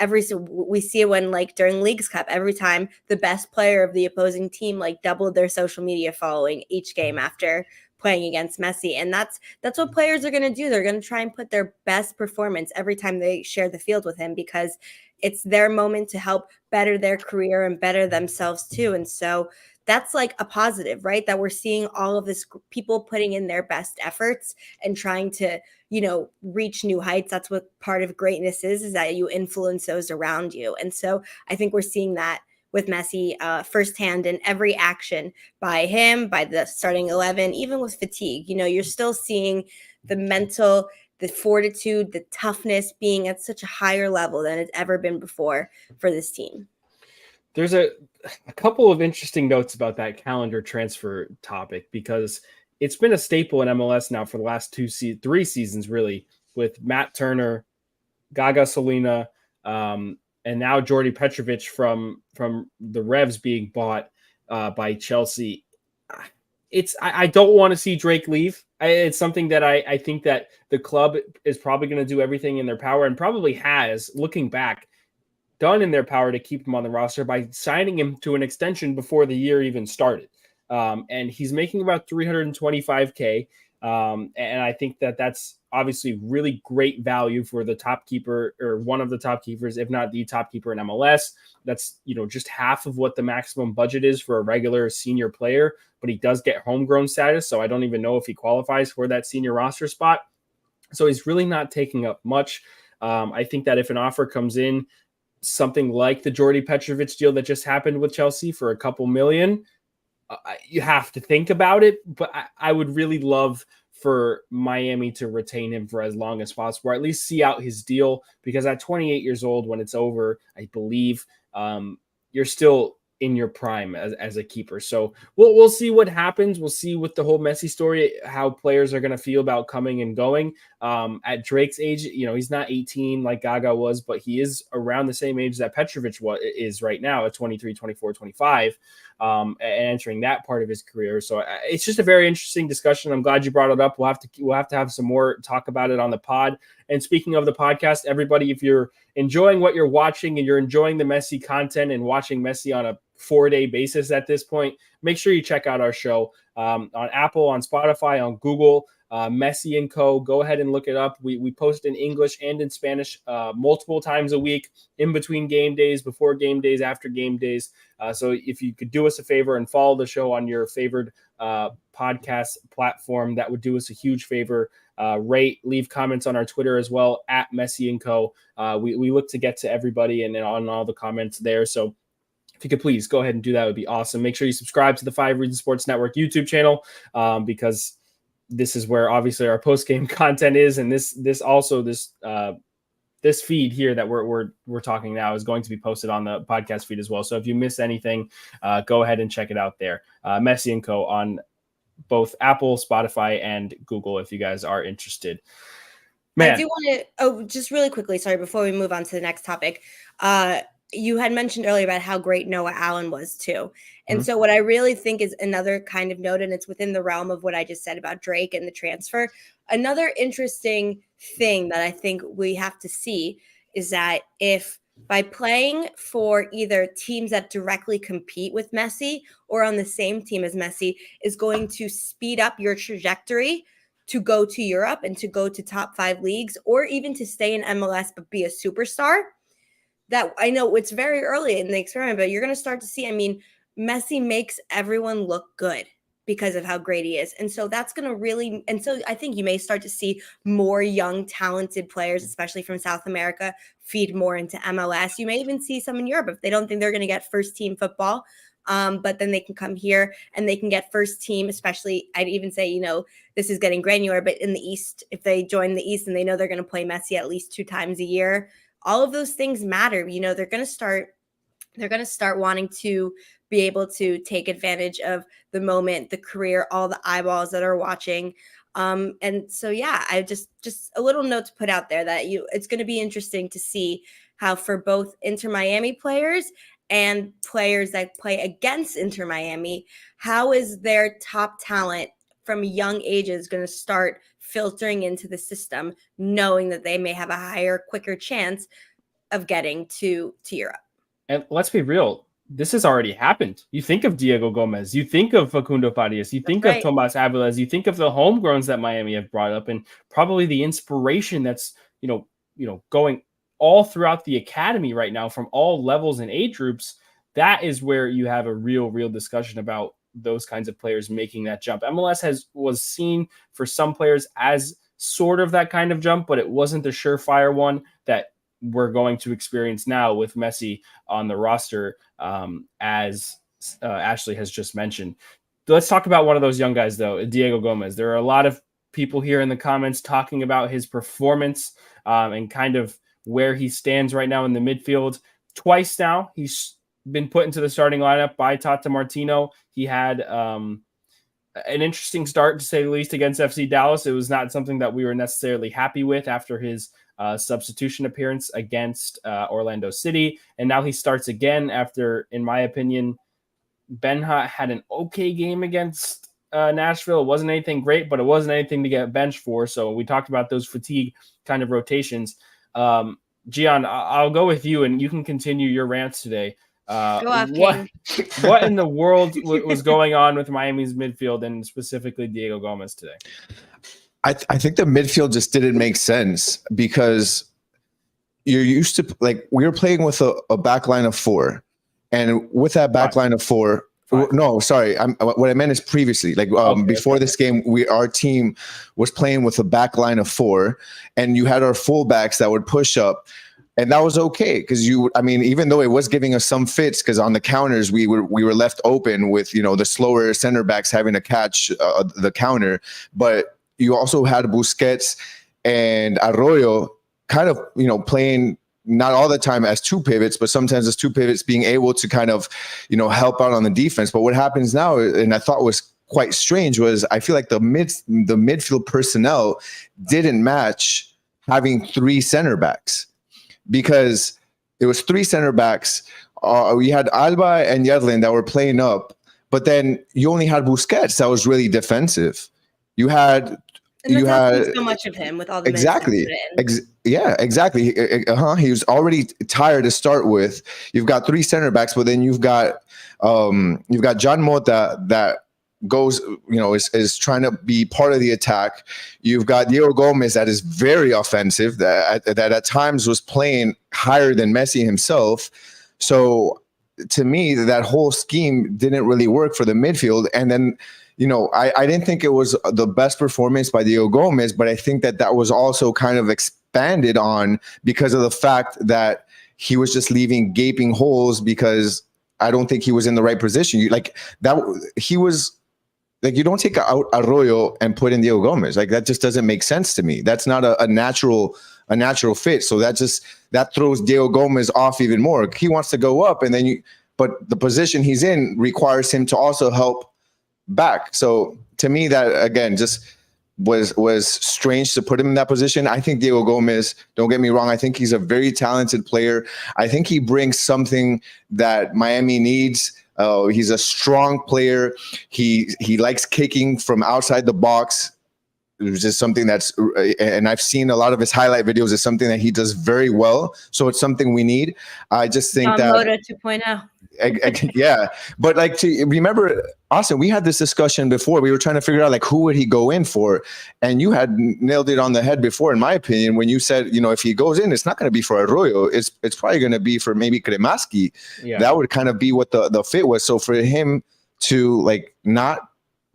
we see it when, like, during Leagues Cup, every time the best player of the opposing team doubled their social media following each game after playing against Messi. And that's what players are going to do. They're going to try and put their best performance every time they share the field with him, because it's their moment to help better their career and better themselves too. And so that's like a positive, right? That we're seeing all of this people putting in their best efforts and trying to, reach new heights. That's what part of greatness is that you influence those around you. And so I think we're seeing that with Messi firsthand in every action by him, by the starting 11, even with fatigue. You're still seeing the mental, the fortitude, the toughness being at such a higher level than it's ever been before for this team. There's a couple of interesting notes about that calendar transfer topic, because it's been a staple in MLS now for the last 3 seasons, really, with Matt Turner, Gaga Solina, and now Jordi Petrovic from the Revs being bought by Chelsea. I don't want to see Drake leave. It's something that I think that the club is probably going to do everything in their power, and probably has, looking back, done in their power to keep him on the roster by signing him to an extension before the year even started. And he's making about $325K. And I think that that's obviously really great value for the top keeper, or one of the top keepers, if not the top keeper in MLS. That's, just half of what the maximum budget is for a regular senior player, but he does get homegrown status. So I don't even know if he qualifies for that senior roster spot. So he's really not taking up much. I think that if an offer comes in, something like the Jordi Petrovic deal that just happened with Chelsea for a couple million, you have to think about it. But I would really love for Miami to retain him for as long as possible, or at least see out his deal, because at 28 years old, when it's over, I believe, you're still in your prime as a keeper. So we'll see what happens. We'll see with the whole Messi story, how players are going to feel about coming and going. At Drake's age, he's not 18 like Gaga was, but he is around the same age that Petrovic is right now, at 23, 24, 25, and entering that part of his career. So it's just a very interesting discussion. I'm glad you brought it up. We'll have to have some more talk about it on the pod. And speaking of the podcast, everybody, if you're enjoying what you're watching and you're enjoying the Messi content and watching Messi on a 4-day basis at this point, make sure you check out our show on Apple, on Spotify, on Google, Messi and Co. Go ahead and look it up. We post in English and in Spanish multiple times a week, in between game days, before game days, after game days. So if you could do us a favor and follow the show on your favorite podcast platform, that would do us a huge favor. Rate, leave comments on our Twitter as well, at Messi and Co. We look to get to everybody and on all the comments there. So if you could please go ahead and do that, it would be awesome. Make sure you subscribe to the 5 Reasons Sports Network YouTube channel, because this is where obviously our post-game content is. And this feed here that we're talking now is going to be posted on the podcast feed as well. So if you miss anything, go ahead and check it out there. Messi and Co. on both Apple, Spotify, and Google, if you guys are interested. Man. I do want to, just really quickly, sorry, before we move on to the next topic, you had mentioned earlier about how great Noah Allen was too. And so what I really think is another kind of note, and it's within the realm of what I just said about Drake and the transfer, another interesting thing that I think we have to see is that if by playing for either teams that directly compete with Messi or on the same team as Messi is going to speed up your trajectory to go to Europe and to go to top 5 leagues, or even to stay in MLS but be a superstar, that I know it's very early in the experiment, but you're going to start to see, Messi makes everyone look good because of how great he is. And so that's going to really, and so I think you may start to see more young, talented players, especially from South America, feed more into MLS. You may even see some in Europe if they don't think they're going to get first team football. But then they can come here and they can get first team, especially I'd even say, this is getting granular, but in the East, if they join the East and they know they're going to play Messi at least 2 times a year, all of those things matter. They're going to start wanting to be able to take advantage of the moment, the career, all the eyeballs that are watching. And so, yeah, I just a little note to put out there that it's going to be interesting to see how for both Inter Miami players and players that play against Inter Miami, how is their top talent from young ages going to start filtering into the system, knowing that they may have a higher, quicker chance of getting to Europe. And let's be real, this has already happened. You think of Diego Gomez, you think of Facundo Farias, you think of Tomas Aviles, you think of the homegrowns that Miami have brought up, and probably the inspiration that's, going all throughout the academy right now from all levels and age groups. that is where you have a real discussion about those kinds of players making that jump. MLS was seen for some players as sort of that kind of jump, but it wasn't the surefire one that we're going to experience now with Messi on the roster, as Ashley has just mentioned. Let's talk about one of those young guys, though, Diego Gomez. There are a lot of people here in the comments talking about his performance and kind of where he stands right now in the midfield. Twice now, he's been put into the starting lineup by Tata Martino. He had an interesting start, to say the least, against FC Dallas. It was not something that we were necessarily happy with after his substitution appearance against Orlando City. And now he starts again after, in my opinion, Benha had an okay game against Nashville. It wasn't anything great, but it wasn't anything to get benched for. So we talked about those fatigue kind of rotations. Gian, I'll go with you, and you can continue your rants today. What in the world was going on with Miami's midfield and specifically Diego Gomez today? I think the midfield just didn't make sense because you're used to, like, we were playing with a back line of 4, and with that back line of 4, no, sorry, what I meant is previously, like before this game, our team was playing with a back line of 4, and you had our fullbacks that would push up. And that was okay because even though it was giving us some fits, because on the counters we were left open with the slower center backs having to catch the counter, but you also had Busquets and Arroyo kind of playing not all the time as 2 pivots, but sometimes as 2 pivots, being able to kind of help out on the defense. But what happens now, and I thought was quite strange, was I feel like the midfield personnel didn't match having 3 center backs. Because it was 3 center backs. We had Alba and Yedlin that were playing up, but then you only had Busquets that was really defensive. You had so much of him with all the exactly. Exactly. He was already tired to start with. You've got 3 center backs, but then you've got John Mota that goes, is trying to be part of the attack. You've got Diego Gomez that is very offensive, that at times was playing higher than Messi himself. So to me, that whole scheme didn't really work for the midfield. And then, I didn't think it was the best performance by Diego Gomez, but I think that was also kind of expanded on because of the fact that he was just leaving gaping holes because I don't think he was in the right position. You don't take out Arroyo and put in Diego Gomez. Like, that just doesn't make sense to me. That's not a natural fit. So that throws Diego Gomez off even more. He wants to go up, but the position he's in requires him to also help back. So to me, that again just was strange to put him in that position. I think Diego Gomez, don't get me wrong, I think he's a very talented player. I think he brings something that Miami needs. He's a strong player. He likes kicking from outside the box. It was just something and I've seen a lot of his highlight videos. It's something that he does very well. So it's something we need. I just think that Moto 2.0. Yeah, but to remember, Austin, we had this discussion before. We were trying to figure out who would he go in for, and you had nailed it on the head before, in my opinion, when you said if he goes in, it's not going to be for Arroyo. It's probably going to be for maybe Kremaski. Yeah. That would kind of be what the fit was. So for him to not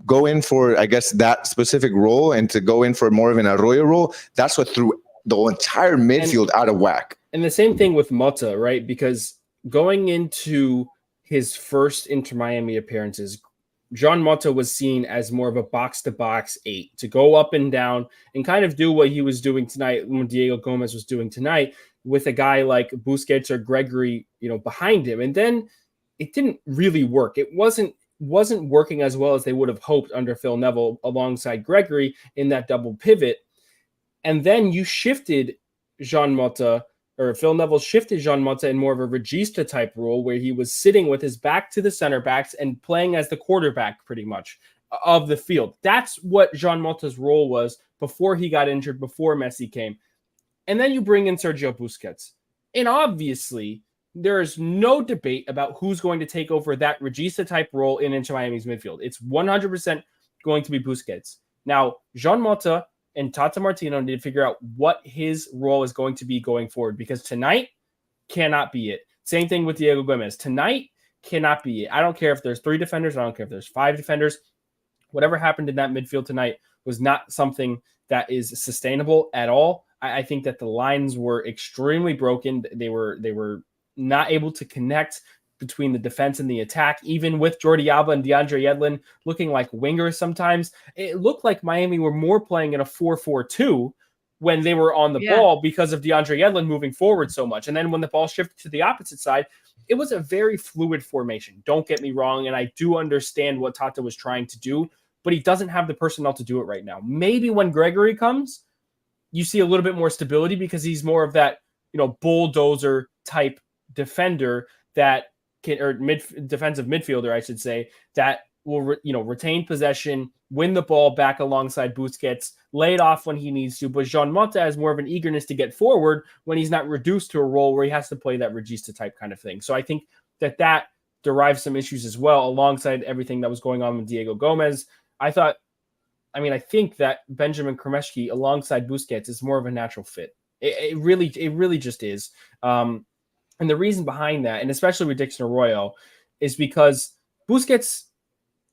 go in for, I guess, that specific role and to go in for more of an Arroyo role, that's what threw the entire midfield out of whack. And the same thing with Mota, right? Because going into his first Inter Miami appearances, Jean Mota was seen as more of a box-to-box 8 to go up and down and kind of do what he was doing tonight, when Diego Gomez was doing tonight, with a guy like Busquets or Gregory, behind him. And then it didn't really work. It wasn't working as well as they would have hoped under Phil Neville alongside Gregory in that double pivot. And then you shifted Jean Mota, or Phil Neville shifted Jean Mota in more of a regista type role, where he was sitting with his back to the center backs and playing as the quarterback pretty much of the field. That's what Jean Mota's role was before he got injured, before Messi came. And then you bring in Sergio Busquets. And obviously, there is no debate about who's going to take over that regista type role in Inter Miami's midfield. It's 100% going to be Busquets. Now, Jean Mota and Tata Martino need to figure out what his role is going to be going forward, because tonight cannot be it. Same thing with Diego Gomez. Tonight, cannot be it. I don't care if there's 3 defenders. I don't care if there's 5 defenders. Whatever happened in that midfield tonight was not something that is sustainable at all. I think that the lines were extremely broken. They were not able to connect between the defense and the attack, even with Jordi Alba and DeAndre Yedlin looking like wingers sometimes. It looked like Miami were more playing in a 4-4-2 when they were on the ball because of DeAndre Yedlin moving forward so much. And then when the ball shifted to the opposite side, it was a very fluid formation. Don't get me wrong, and I do understand what Tata was trying to do, but he doesn't have the personnel to do it right now. Maybe when Gregory comes, you see a little bit more stability because he's more of that, bulldozer type defender that can, or defensive midfielder, I should say, that will retain possession, win the ball back alongside Busquets, lay it off when he needs to. But Jean Mota has more of an eagerness to get forward when he's not reduced to a role where he has to play that regista type kind of thing. So I think that derives some issues as well, alongside everything that was going on with Diego Gomez. I think that Benjamin Kremeshki alongside Busquets is more of a natural fit. It really just is. And the reason behind that, and especially with Dixon Arroyo, is because Busquets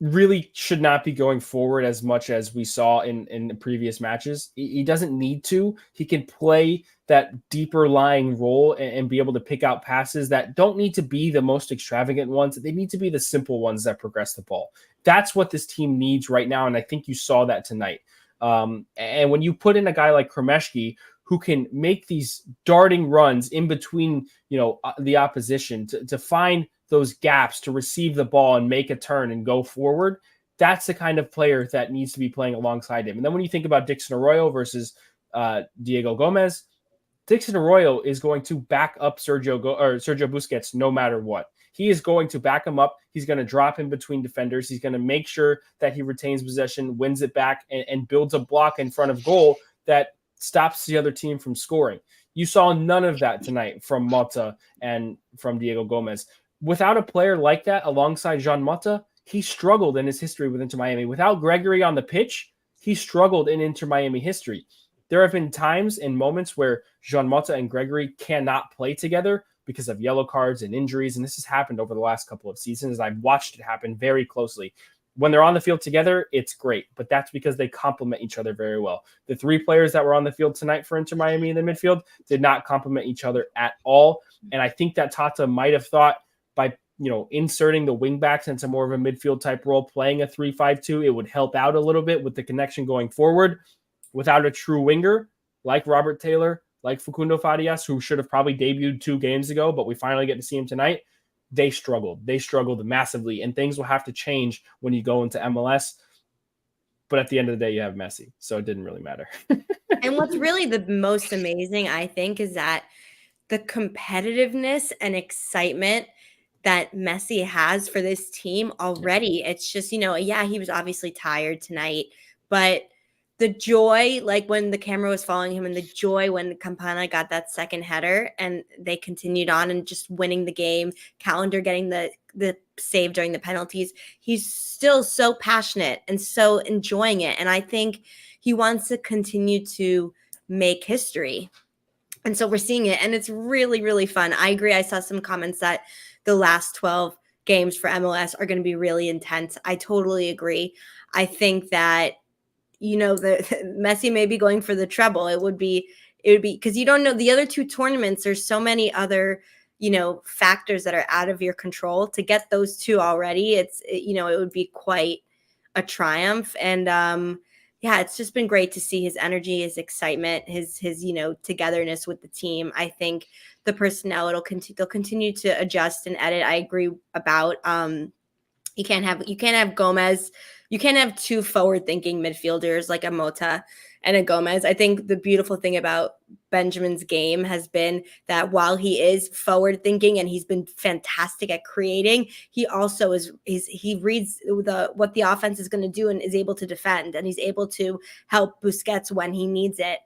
really should not be going forward as much as we saw in previous matches. He doesn't need to. He can play that deeper lying role and be able to pick out passes that don't need to be the most extravagant ones. They need to be the simple ones that progress the ball. That's what this team needs right now, and I think you saw that tonight. And when you put in a guy like Kremeshki, who can make these darting runs in between, the opposition to find those gaps to receive the ball and make a turn and go forward, that's the kind of player that needs to be playing alongside him. And then when you think about Dixon Arroyo versus Diego Gomez, Dixon Arroyo is going to back up Sergio Busquets no matter what. He is going to back him up. He's going to drop in between defenders. He's going to make sure that he retains possession, wins it back, and builds a block in front of goal that stops the other team from scoring. You saw none of that tonight from Mota and from Diego Gomez. Without a player like that alongside Jean Mota, he struggled in his history with Inter Miami. Without Gregory on the pitch, he struggled in Inter Miami history. There have been times and moments where Jean Mota and Gregory cannot play together because of yellow cards and injuries, and this has happened over the last couple of seasons. I've watched it happen very closely. When they're on the field together, it's great, but that's because they complement each other very well. The 3 players that were on the field tonight for Inter Miami in the midfield did not complement each other at all, and I think that Tata might have thought by inserting the wingbacks into more of a midfield type role, playing a 3-5-2, it would help out a little bit with the connection going forward. Without a true winger like Robert Taylor, like Facundo Farias, who should have probably debuted 2 games ago, but we finally get to see him tonight, they struggled. They struggled massively, and things will have to change when you go into MLS. But at the end of the day, you have Messi, so it didn't really matter. And what's really the most amazing, I think, is that the competitiveness and excitement that Messi has for this team already. It's just, he was obviously tired tonight, but the joy, like when the camera was following him, and the joy when Campana got that second header and they continued on and just winning the game, Callender getting the save during the penalties, he's still so passionate and so enjoying it. And I think he wants to continue to make history. And so we're seeing it, and it's really, really fun. I agree. I saw some comments that the last 12 games for MLS are going to be really intense. I totally agree. I think that, the Messi may be going for the treble. It would be because you don't know the other 2 tournaments. There's so many other, factors that are out of your control. To get those 2 already, it would be quite a triumph. And it's just been great to see his energy, his excitement, his togetherness with the team. I think the personnel they'll continue to adjust and edit. I agree about you can't have Gomez. You can't have 2 forward-thinking midfielders like a Mota and a Gomez. I think the beautiful thing about Benjamin's game has been that while he is forward-thinking and he's been fantastic at creating, he also he reads what the offense is going to do and is able to defend, and he's able to help Busquets when he needs it.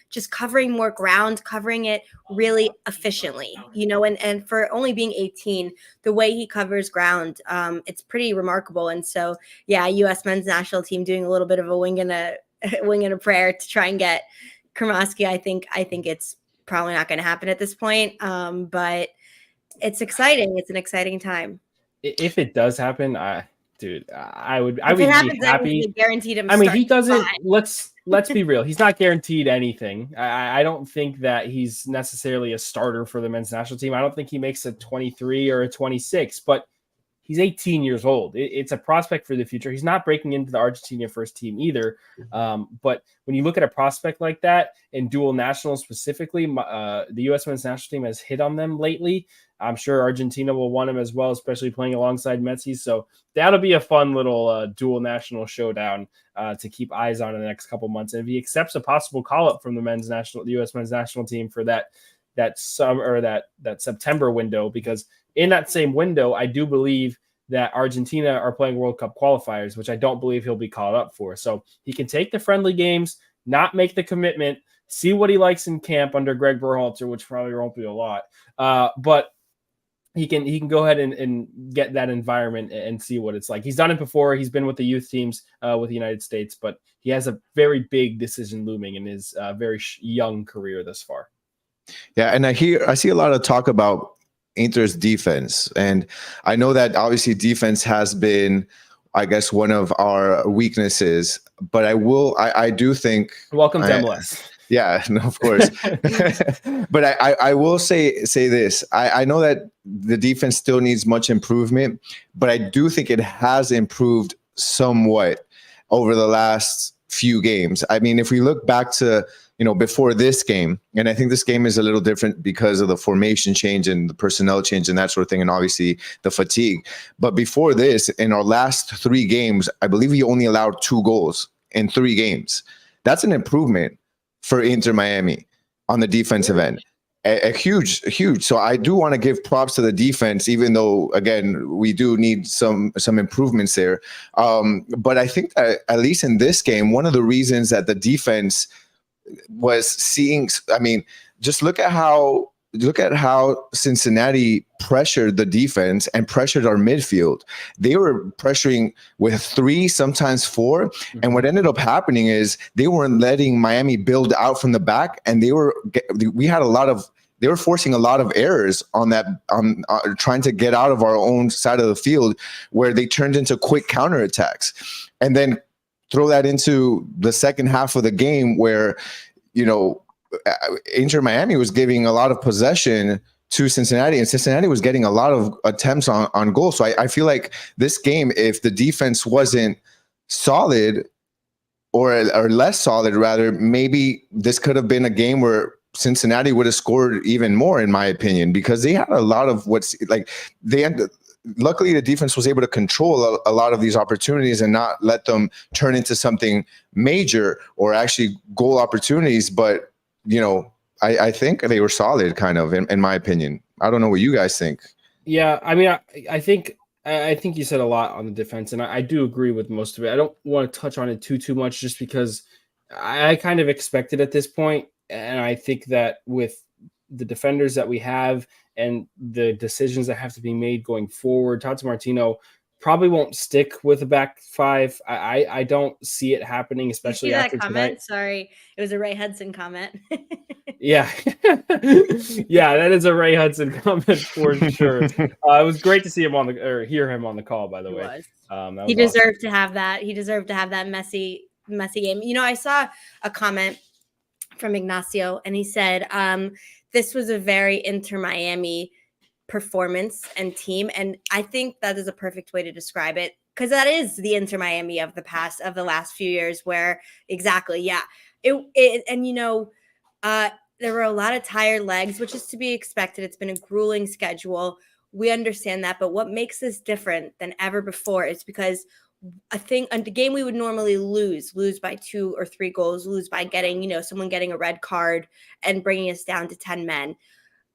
Just covering more ground, covering it really efficiently, and for only being 18, the way he covers ground, it's pretty remarkable. And so, U.S. men's national team doing a little bit of a wing and a prayer to try and get Kremeshki. I think it's probably not going to happen at this point, but it's exciting. It's an exciting time. If it does happen, I would If it be happens, that means happy. they guaranteed him. I mean, he starting doesn't. five. Let's be real. He's not guaranteed anything. I don't think that he's necessarily a starter for the men's national team. I don't think he makes a 23 or a 26, but he's 18 years old. It's a prospect for the future. He's not breaking into the Argentina first team either. But when you look at a prospect like that in dual nationals specifically, the U.S. men's national team has hit on them lately. I'm sure Argentina will want him as well, especially playing alongside Messi. So that'll be a fun little dual national showdown to keep eyes on in the next couple months. And if he accepts a possible call up from the U.S. men's national team for that September window, because in that same window, I do believe that Argentina are playing World Cup qualifiers, which I don't believe he'll be called up for. So he can take the friendly games, not make the commitment, see what he likes in camp under Greg Berhalter, which probably won't be a lot. But he can go ahead and get that environment and see what it's like. He's done it before. He's been with the youth teams with the United States, but he has a very big decision looming in his very young career thus far. Yeah, and I see a lot of talk about Inter's defense, and I know that obviously defense has been, I guess, one of our weaknesses. But I do think. Welcome to MLS. Yeah, no, of course. But I will say this. I know that the defense still needs much improvement, but I do think it has improved somewhat over the last few games. I mean, if we look back to, before this game, and I think this game is a little different because of the formation change and the personnel change and that sort of thing, and obviously the fatigue. But before this, in our last 3 games, I believe we only allowed 2 goals in 3 games. That's an improvement for Inter Miami on the defensive end. A huge. So I do want to give props to the defense, even though, again, we do need some improvements there. But I think that at least in this game, one of the reasons that the defense was seeing, I mean, just look at how Cincinnati pressured the defense and pressured our midfield. They were pressuring with 3, sometimes 4. And what ended up happening is they weren't letting Miami build out from the back, and they were forcing a lot of errors on that, trying to get out of our own side of the field, where they turned into quick counterattacks. And then throw that into the second half of the game where, Inter Miami was giving a lot of possession to Cincinnati, and Cincinnati was getting a lot of attempts on goal. So I feel like this game, if the defense wasn't solid or less solid, rather, maybe this could have been a game where Cincinnati would have scored even more, in my opinion, because they had a lot of luckily the defense was able to control a lot of these opportunities and not let them turn into something major or actually goal opportunities. But, I think they were solid, kind of, in my opinion. I don't know what you guys think. Yeah, I mean, I think you said a lot on the defense, and I do agree with most of it. I don't want to touch on it too much, just because I kind of expect it at this point, and I think that with the defenders that we have and the decisions that have to be made going forward, Tata Martino probably won't stick with a back 5. I don't see it happening, especially after tonight. Sorry, it was a Ray Hudson comment. Yeah. Yeah, that is a Ray Hudson comment for sure. It was great to see him hear him on the call, by the way. He deserved to have that. He deserved to have that messy game. I saw a comment from Ignacio, and he said, this was a very Inter Miami performance and team. And I think that is a perfect way to describe it, because that is the Inter Miami of the last few years, where exactly. Yeah. There were a lot of tired legs, which is to be expected. It's been a grueling schedule. We understand that. But what makes this different than ever before is because I think the game we would normally lose by 2 or 3 goals, lose by getting, someone getting a red card and bringing us down to 10 men.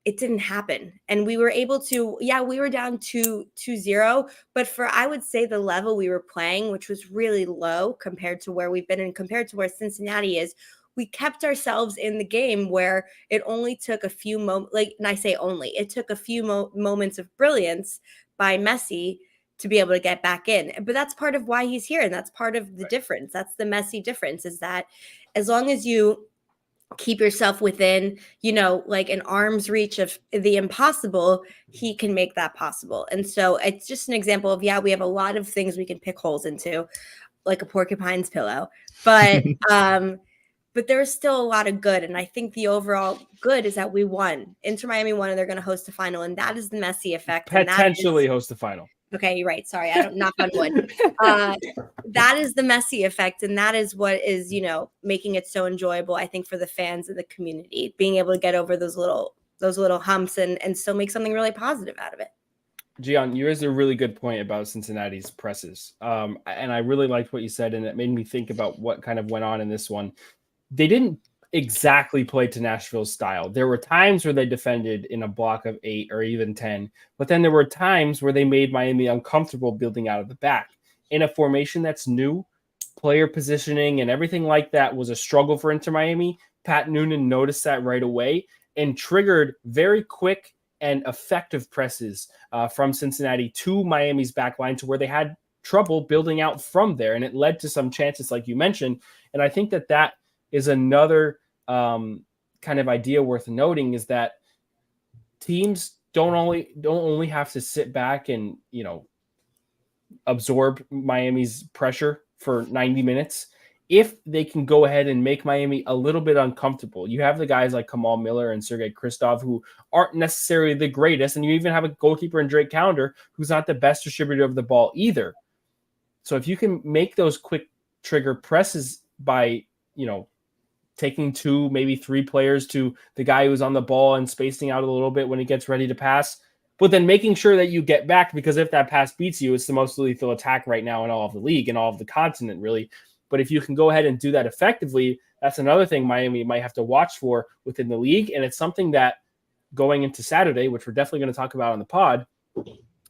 It didn't happen. And we were able to, we were down 2-0, but for, I would say, the level we were playing, which was really low compared to where we've been and compared to where Cincinnati is, we kept ourselves in the game where it only took a few moments, and I say only, it took a few moments of brilliance by Messi to be able to get back in. But that's part of why he's here, and that's part of the difference. That's the Messi difference, is that as long as you keep yourself within, like an arm's reach of the impossible, he can make that possible. And so it's just an example of, we have a lot of things we can pick holes into, like a porcupine's pillow. But but there's still a lot of good. And I think the overall good is that we won. Inter Miami won, and they're going to host a final. And that is the Messi effect. Potentially host the final. Okay, you're right. Sorry, I don't knock on wood. That is the Messi effect, and that is what is, making it so enjoyable, I think, for the fans and the community, being able to get over those little humps and still make something really positive out of it. Gian, you raised a really good point about Cincinnati's presses, and I really liked what you said, and it made me think about what kind of went on in this one. They didn't exactly play to Nashville's style. There were times where they defended in a block of 8 or even 10, but then there were times where they made Miami uncomfortable building out of the back. In a formation that's new, player positioning and everything like that was a struggle for Inter Miami. Pat Noonan noticed that right away and triggered very quick and effective presses from Cincinnati to Miami's back line, to where they had trouble building out from there. And it led to some chances like you mentioned. And I think that is another kind of idea worth noting, is that teams don't only have to sit back and, absorb Miami's pressure for 90 minutes. If they can go ahead and make Miami a little bit uncomfortable, you have the guys like Kamal Miller and Sergei Kristov who aren't necessarily the greatest. And you even have a goalkeeper in Drake Callender who's not the best distributor of the ball either. So if you can make those quick trigger presses by, taking 2, maybe 3 players to the guy who's on the ball and spacing out a little bit when he gets ready to pass, but then making sure that you get back, because if that pass beats you, it's the most lethal attack right now in all of the league and all of the continent, really. But if you can go ahead and do that effectively, that's another thing Miami might have to watch for within the league. And it's something that going into Saturday, which we're definitely going to talk about on the pod,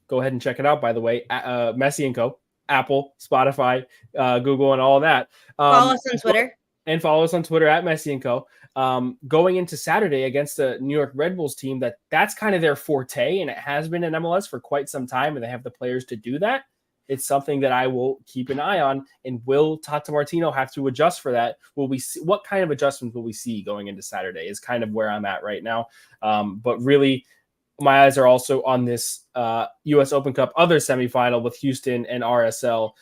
go ahead and check it out, by the way, Messi & Co., Apple, Spotify, Google, and all of that. Follow us on Twitter. And follow us on Twitter at Messi & Co. Going into Saturday against the New York Red Bulls team, that's kind of their forte, and it has been in MLS for quite some time, and they have the players to do that. It's something that I will keep an eye on. And will Tata Martino have to adjust for that? Will we see what kind of adjustments will we see going into Saturday? Is kind of where I'm at right now. But really, my eyes are also on this U.S. Open Cup other semifinal with Houston and RSL.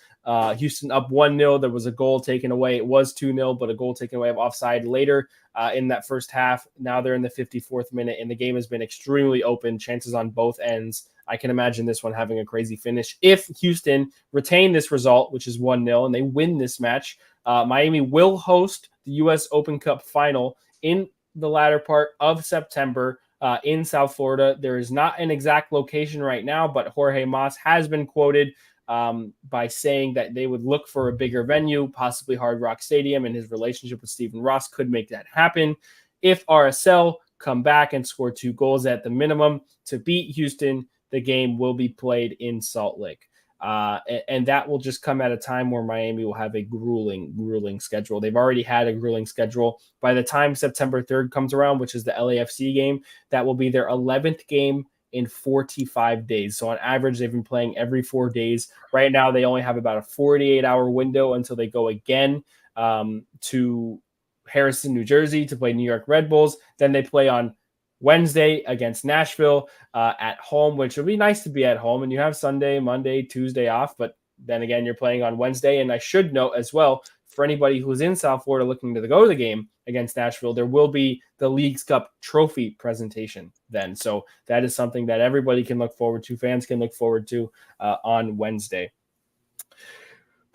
Houston up 1-0. There was a goal taken away. It was 2-0, but a goal taken away of offside later in that first half. Now they're in the 54th minute, and the game has been extremely open. Chances on both ends. I can imagine this one having a crazy finish. If Houston retain this result, which is 1-0, and they win this match, Miami will host the U.S. Open Cup final in the latter part of September in South Florida. There is not an exact location right now, but Jorge Mas has been quoted by saying that they would look for a bigger venue, possibly Hard Rock Stadium, and his relationship with Stephen Ross could make that happen. If RSL come back and score 2 goals at the minimum to beat Houston, the game will be played in Salt Lake. And that will just come at a time where Miami will have a grueling schedule. They've already had a grueling schedule. By the time September 3rd comes around, which is the LAFC game, that will be their 11th game in 45 days. So on average, they've been playing every 4 days. Right now, they only have about a 48-hour window until they go again to Harrison, New Jersey to play New York Red Bulls. Then they play on Wednesday against Nashville at home, which would be nice to be at home. And you have Sunday, Monday, Tuesday off. But then again, you're playing on Wednesday. And I should note as well, for anybody who's in South Florida looking to go to the game against Nashville, there will be the Leagues Cup trophy presentation then. So that is something that everybody can look forward to. Fans can look forward to on Wednesday.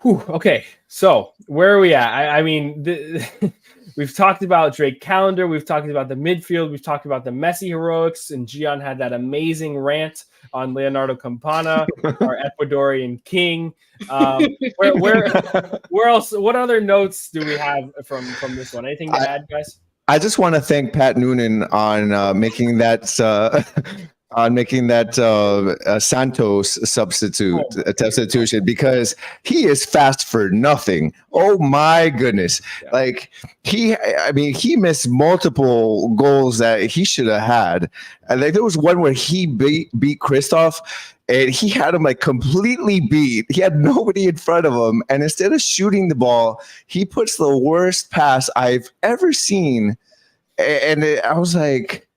Okay, so where are we at? I mean, we've talked about Drake Callender. We've talked about the midfield. We've talked about the Messi heroics. And Gian had that amazing rant on Leonardo Campana, our Ecuadorian king. Where else? What other notes do we have from this one? Anything to add, guys? I just want to thank Pat Noonan on making that Santos substitution, because he is fast for nothing. Oh my goodness. Yeah. Like he missed multiple goals that he should have had. And like there was one where he beat Kristov, and he had him like completely beat. He had nobody in front of him. And instead of shooting the ball, he puts the worst pass I've ever seen I was like,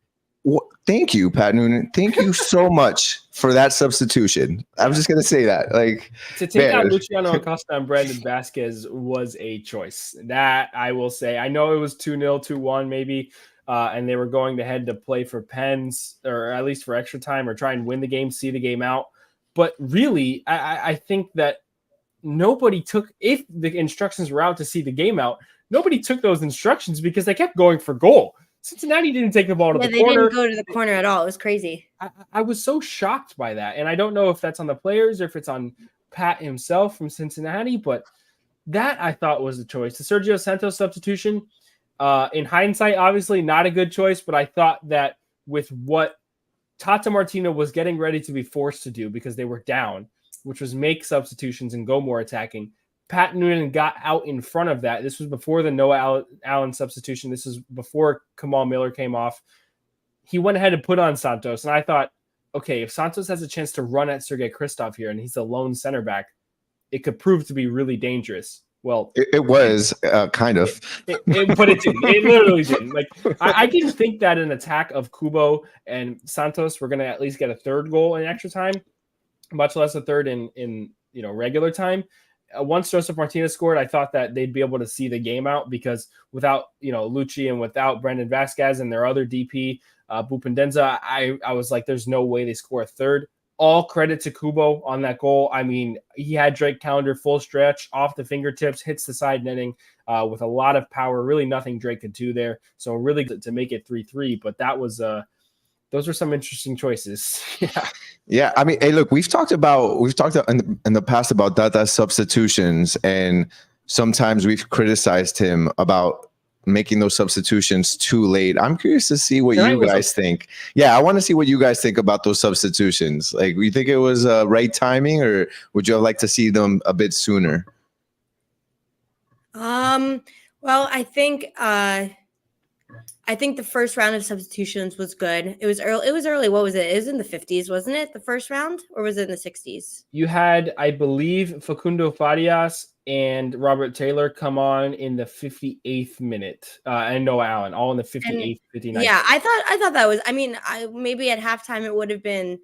thank you, Pat Noonan. Thank you so much for that substitution. I'm just gonna say that. Like, to take out Luciano Acosta and Brandon Vasquez was a choice. That I will say. I know it was 2-0, 2-1 maybe, and they were going ahead to play for pens or at least for extra time or try and win the game, see the game out. But really, I think that nobody took, if the instructions were out to see the game out, nobody took those instructions because they kept going for goal. Cincinnati didn't take the ball to the corner. They didn't go to the corner at all. It was crazy. I was so shocked by that. And I don't know if that's on the players or if it's on Pat himself from Cincinnati, but that I thought was the choice. The Sergio Santos substitution, in hindsight, obviously not a good choice, but I thought that with what Tata Martino was getting ready to be forced to do because they were down, which was make substitutions and go more attacking, Pat Noonan got out in front of that. This was before the Noah Allen substitution. This is before Kamal Miller came off. He went ahead and put on Santos. And I thought, okay, if Santos has a chance to run at Sergei Kristov here and he's a lone center back, it could prove to be really dangerous. Well, it was kind of. But it didn't. It literally didn't. Like, I didn't think that an attack of Kubo and Santos were going to at least get a third goal in extra time, much less a third in regular time. Once Joseph Martinez scored, I thought that they'd be able to see the game out because without, Lucci and without Brendan Vasquez and their other DP, Bupendenza, I was like, there's no way they score a third. All credit to Kubo on that goal. I mean, he had Drake Callender full stretch off the fingertips, hits the side netting with a lot of power. Really nothing Drake could do there. So really to make it 3-3, but that was those were some interesting choices. Yeah. I mean, hey, look, we've talked in the past about Tata's substitutions, and sometimes we've criticized him about making those substitutions too late. I'm curious to see what you guys think. Yeah, I want to see what you guys think about those substitutions. Like, you think it was right timing, or would you have liked to see them a bit sooner? Well, I think the first round of substitutions was good. It was early. What was it? It was in the 50s, wasn't it? The first round, or was it in the 60s? You had, I believe, Facundo Farias and Robert Taylor come on in the 58th minute, and Noah Allen, all in the 58th, 59th. Yeah, I thought that was. I mean, maybe at halftime it would have been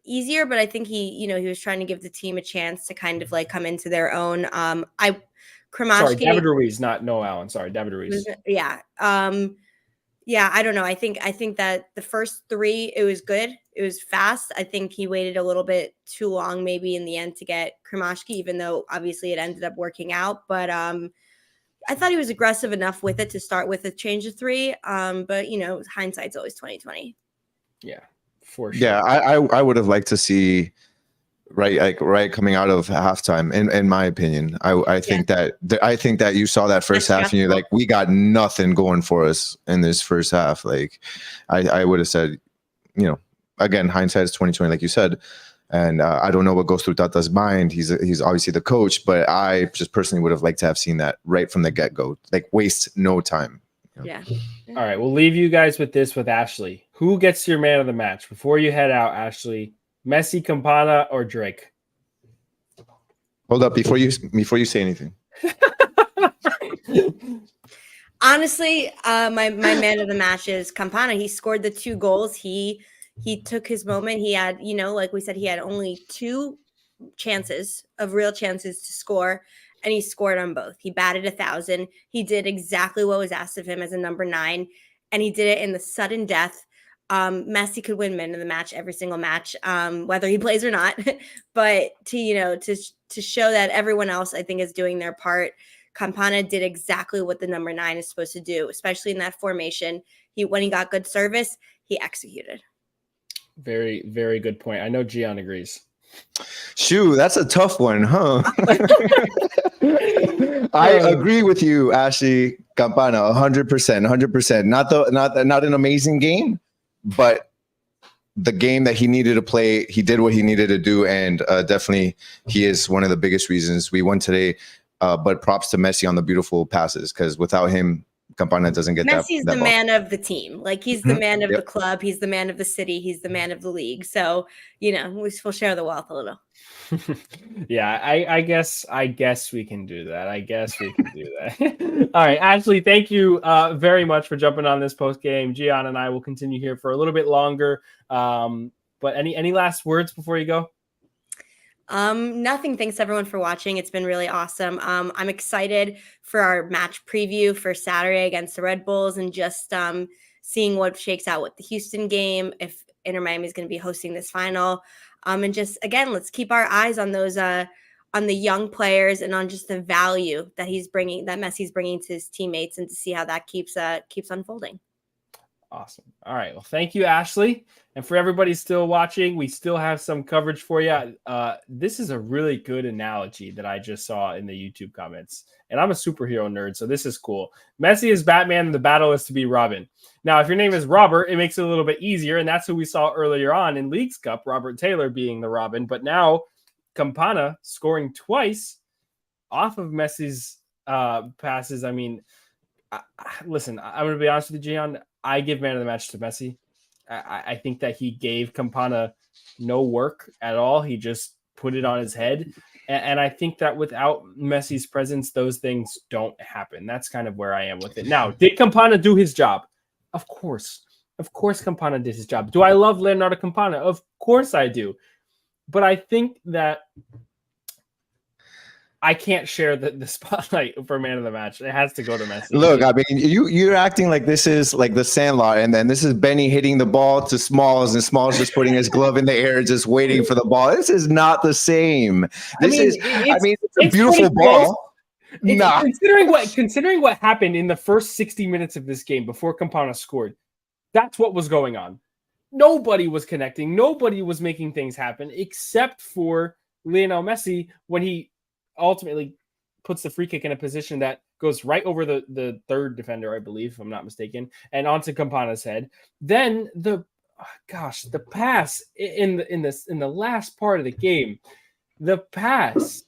easier, but I think he was trying to give the team a chance to kind of like come into their own. Sorry, David Ruiz, not Noah Allen. Sorry, David Ruiz. Yeah. Yeah, I don't know. I think that the first three, it was good. It was fast. I think he waited a little bit too long maybe in the end to get Kremashki, even though obviously it ended up working out. But I thought he was aggressive enough with it to start with a change of three. But hindsight's always 20/20. Yeah, for sure. Yeah, I would have liked to see right coming out of halftime. In my opinion, I think that you saw that first half and you're like, we got nothing going for us in this first half. Like, I would have said, again, hindsight is 20/20, like you said. And I don't know what goes through Tata's mind. He's obviously the coach, but I just personally would have liked to have seen that right from the get-go. Like, waste no time. Yeah. All right, we'll leave you guys with this with Ashley. Who gets your man of the match? Before you head out, Ashley, Messi, Campana, or Drake? Hold up before you say anything. Honestly, my man of the match is Campana. He scored the 2 goals. He took his moment. He had, like we said, he had only 2 real chances to score, and he scored on both. He batted 1,000. He did exactly what was asked of him as a number 9, and he did it in the sudden death. Messi could win man of the match every single match, whether he plays or not. But to show that everyone else, I think, is doing their part. Campana did exactly what the number 9 is supposed to do, especially in that formation. When he got good service, he executed. Very, very good point. I know Gian agrees. Shoo, that's a tough one, huh? I agree with you, Ashley. Campana, 100%. Not an amazing game, but the game that he needed to play, he did what he needed to do, and definitely he is one of the biggest reasons we won today. But props to Messi on the beautiful passes, because without him, Campana doesn't get Messi's that the ball. man of the team. Like, he's the man of the club. He's the man of the city. He's the man of the league. So, we'll share the wealth a little. Yeah, I guess we can do that. I guess we can do that. All right, Ashley, thank you very much for jumping on this post game. Gian and I will continue here for a little bit longer. But any last words before you go? Nothing. Thanks everyone for watching. It's been really awesome. I'm excited for our match preview for Saturday against the Red Bulls, and just seeing what shakes out with the Houston game, if Inter Miami is going to be hosting this final. And just, again, let's keep our eyes on those, on the young players, and on just the value that Messi's bringing to his teammates, and to see how that keeps unfolding. Awesome. All right. Well, thank you, Ashley. And for everybody still watching, we still have some coverage for you. This is a really good analogy that I just saw in the YouTube comments. And I'm a superhero nerd, so this is cool. Messi is Batman, and the battle is to be Robin. Now, if your name is Robert, it makes it a little bit easier. And that's who we saw earlier on in Leagues Cup, Robert Taylor being the Robin. But now Campana scoring twice off of Messi's passes. I mean, listen, I'm going to be honest with you, Gian. I give man of the match to Messi. I think that he gave Campana no work at all. He just put it on his head. And I think that without Messi's presence, those things don't happen. That's kind of where I am with it. Now, did Campana do his job? Of course. Of course Campana did his job. Do I love Leonardo Campana? Of course I do. But I think that I can't share the spotlight for man of the match. It has to go to Messi. Look, I mean, you're acting like this is like the Sandlot, and then this is Benny hitting the ball to Smalls, and Smalls just putting his glove in the air, just waiting for the ball. This is not the same. It's a beautiful ball. Nah. Considering what happened in the first 60 minutes of this game before Campana scored, that's what was going on. Nobody was connecting. Nobody was making things happen except for Lionel Messi when he ultimately puts the free kick in a position that goes right over the third defender, I believe, if I'm not mistaken, and onto Campana's head. Then the pass in the last part of the game, the pass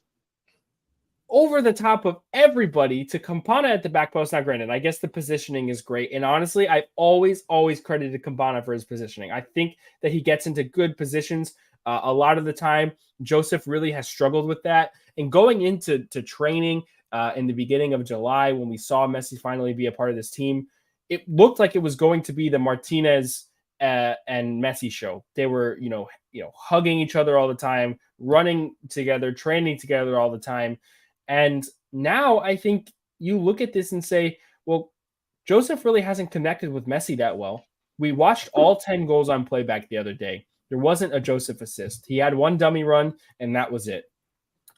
over the top of everybody to Campana at the back post. Now, granted, I guess the positioning is great, and honestly, I've always credited Campana for his positioning. I think that he gets into good positions a lot of the time. Joseph really has struggled with that. And going into training in the beginning of July, when we saw Messi finally be a part of this team, it looked like it was going to be the Martinez and Messi show. They were, hugging each other all the time, running together, training together all the time. And now I think you look at this and say, well, Joseph really hasn't connected with Messi that well. We watched all 10 goals on playback the other day. There wasn't a Joseph assist. He had one dummy run, and that was it.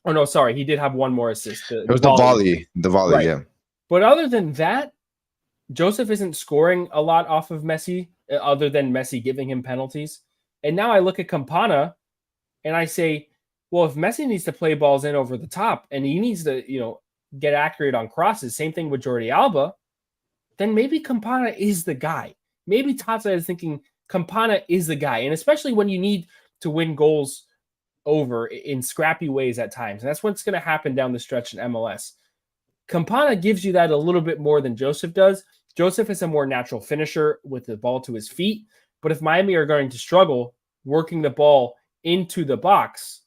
Oh, no, sorry. He did have one more assist. It was the volley, right. Yeah. But other than that, Joseph isn't scoring a lot off of Messi, other than Messi giving him penalties. And now I look at Campana, and I say, well, if Messi needs to play balls in over the top, and he needs to, get accurate on crosses, same thing with Jordi Alba, then maybe Campana is the guy. Maybe Tata is thinking Campana is the guy. And especially when you need to win goals over in scrappy ways at times. And that's what's going to happen down the stretch in MLS. Campana gives you that a little bit more than Joseph does. Joseph is a more natural finisher with the ball to his feet. But if Miami are going to struggle working the ball into the box,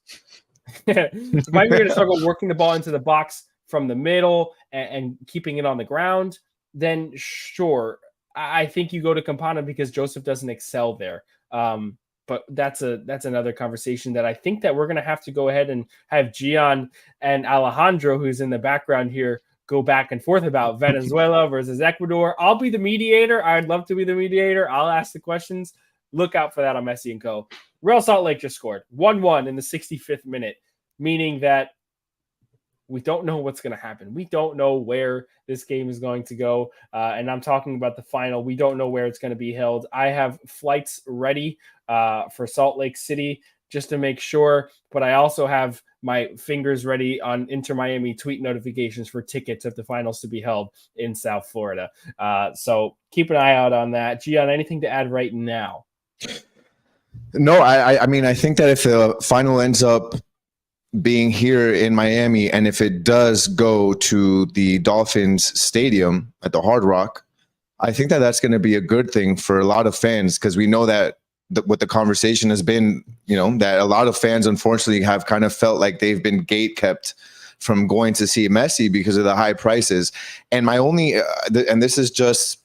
if Miami are going to struggle working the ball into the box from the middle and keeping it on the ground, then sure, I think you go to Campana because Joseph doesn't excel there. But that's another conversation that I think that we're going to have to go ahead and have Gian and Alejandro, who's in the background here, go back and forth about Venezuela versus Ecuador. I'll be the mediator. I'd love to be the mediator. I'll ask the questions. Look out for that on Messi & Co. Real Salt Lake just scored 1-1 in the 65th minute, meaning that we don't know what's going to happen. We don't know where this game is going to go. And I'm talking about the final. We don't know where it's going to be held. I have flights ready for Salt Lake City just to make sure. But I also have my fingers ready on Inter Miami tweet notifications for tickets if the finals to be held in South Florida. So keep an eye out on that. Gian, anything to add right now? No, I mean, I think that if the final ends up being here in Miami, and if it does go to the Dolphins stadium at the Hard Rock, I think that that's going to be a good thing for a lot of fans, because we know that what the conversation has been, that a lot of fans unfortunately have kind of felt like they've been gate kept from going to see Messi because of the high prices. And my only, and this is just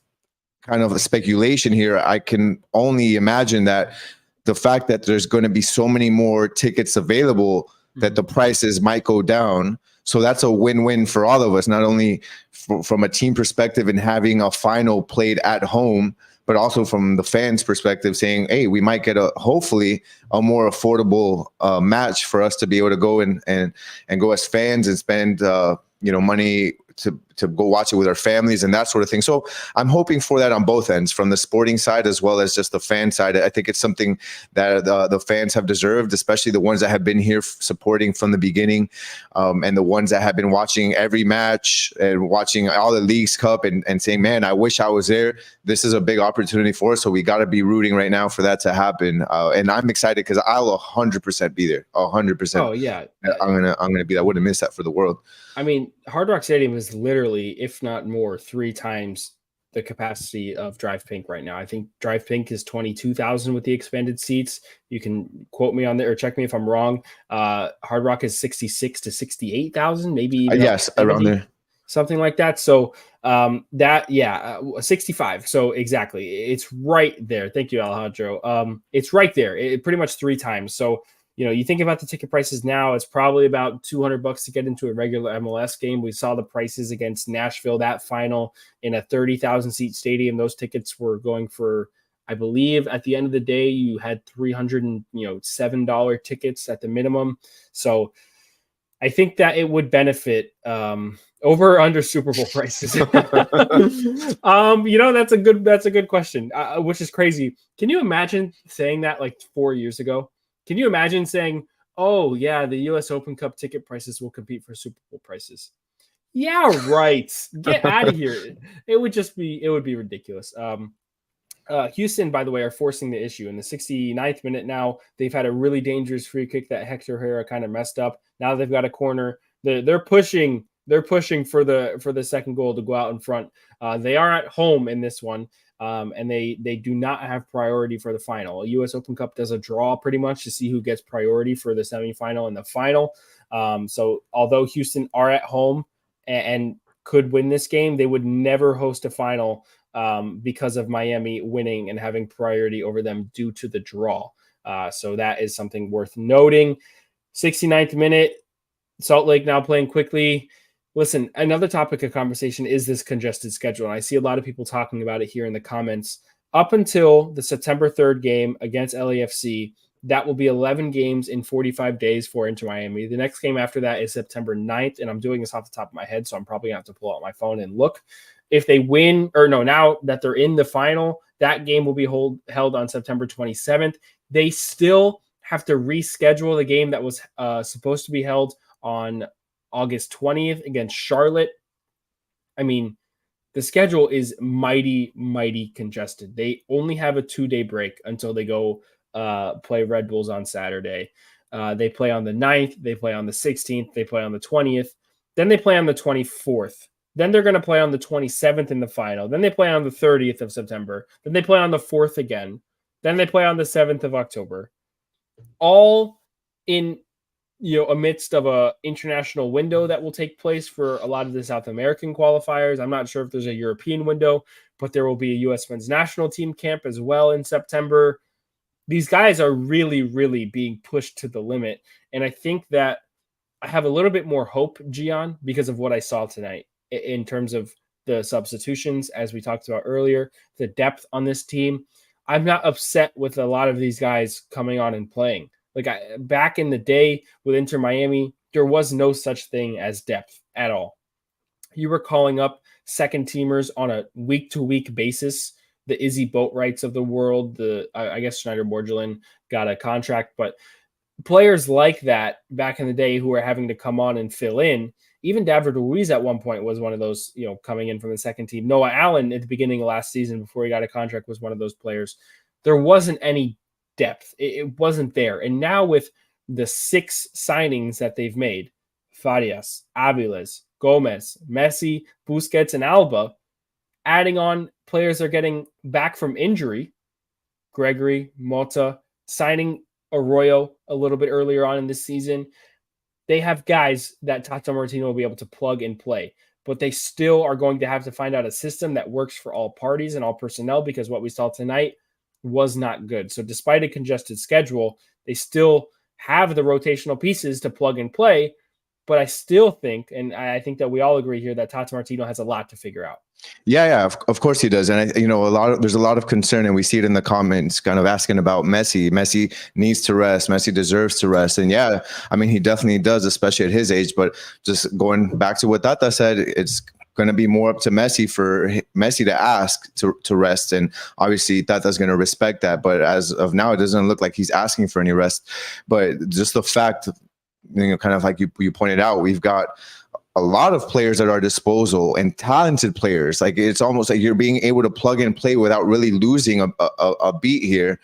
kind of a speculation here, I can only imagine that the fact that there's going to be so many more tickets available, that the prices might go down. So that's a win-win for all of us, not only from a team perspective and having a final played at home, but also from the fans' perspective, saying, hey, we might get hopefully a more affordable match for us to be able to go and go as fans and spend money to go watch it with our families and that sort of thing. So I'm hoping for that on both ends, from the sporting side as well as just the fan side. I think it's something that the fans have deserved, especially the ones that have been here supporting from the beginning, and the ones that have been watching every match and watching all the Leagues Cup and saying, man, I wish I was there. This is a big opportunity for us. So we got to be rooting right now for that to happen. And I'm excited because I'll 100% be there. 100%. Oh yeah. I'm gonna be there. I wouldn't miss that for the world. I mean, Hard Rock Stadium is literally, if not more, 3 times the capacity of Drive Pink right now. I think Drive Pink is 22,000 with the expanded seats. You can quote me on there or check me if I'm wrong. Hard Rock is 66 to 68,000, maybe even yes, around there, something like that. So 65. So exactly, it's right there. Thank you, Alejandro. It's right there. It pretty much 3 times. So you think about the ticket prices now, it's probably about $200 to get into a regular MLS game. We saw the prices against Nashville, that final in a 30,000 seat stadium. Those tickets were going for, I believe at the end of the day, you had $307 tickets at the minimum. So I think that it would benefit over or under Super Bowl prices. That's a good question, which is crazy. Can you imagine saying that like 4 years ago? Can you imagine saying, oh, yeah, the U.S. Open Cup ticket prices will compete for Super Bowl prices? Yeah, right. Get out of here. It would be ridiculous. Houston, by the way, are forcing the issue. In the 69th minute now, they've had a really dangerous free kick that Hector Herrera kind of messed up. Now they've got a corner. They're pushing for the second goal to go out in front. They are at home in this one. And they do not have priority for the final. A U.S. Open Cup does a draw pretty much to see who gets priority for the semifinal and the final. So although Houston are at home and could win this game, they would never host a final because of Miami winning and having priority over them due to the draw. So that is something worth noting. 69th minute, Salt Lake now playing quickly. Listen, another topic of conversation is this congested schedule. And I see a lot of people talking about it here in the comments. Up until the September 3rd game against LAFC, that will be 11 games in 45 days for Inter Miami. The next game after that is September 9th. And I'm doing this off the top of my head, so I'm probably going to have to pull out my phone and look. If they win, now that they're in the final, that game will be held on September 27th. They still have to reschedule the game that was supposed to be held on August 20th against Charlotte. I mean, the schedule is mighty, mighty congested. They only have a 2-day break until they go play Red Bulls on Saturday. They play on the 9th. They play on the 16th. They play on the 20th. Then they play on the 24th. Then they're going to play on the 27th in the final. Then they play on the 30th of September. Then they play on the 4th again. Then they play on the 7th of October. All in amidst of a international window that will take place for a lot of the South American qualifiers. I'm not sure if there's a European window, but there will be a U.S. men's national team camp as well in September. These guys are really, really being pushed to the limit. And I think that I have a little bit more hope, Gian, because of what I saw tonight in terms of the substitutions, as we talked about earlier, the depth on this team. I'm not upset with a lot of these guys coming on and playing. Back in the day with Inter Miami, there was no such thing as depth at all. You were calling up second teamers on a week-to-week basis. The Izzy Boatwrights of the world, I guess Schneider Borgelin got a contract, but players like that back in the day who were having to come on and fill in. Even David Ruiz at one point was one of those, coming in from the second team. Noah Allen at the beginning of last season before he got a contract was one of those players. There wasn't any depth. It wasn't there. And now with the 6 signings that they've made, Farias, Aviles, Gomez, Messi, Busquets, and Alba, adding on players they're getting back from injury, Gregory, Mota, signing Arroyo a little bit earlier on in this season. They have guys that Tata Martino will be able to plug and play, but they still are going to have to find out a system that works for all parties and all personnel, because what we saw tonight was not good. So despite a congested schedule, they still have the rotational pieces to plug and play. But I still think, and I think that we all agree here, that Tata Martino has a lot to figure out. Yeah, of course he does. And there's a lot of concern, and we see it in the comments kind of asking about Messi. Messi needs to rest. Messi deserves to rest. And yeah, I mean, he definitely does, especially at his age. But just going back to what Tata said, it's going to be more up to Messi for Messi to ask to rest. And obviously Tata's going to respect that. But as of now, it doesn't look like he's asking for any rest. But just the fact, kind of like you pointed out, we've got a lot of players at our disposal and talented players. Like, it's almost like you're being able to plug and play without really losing a beat here.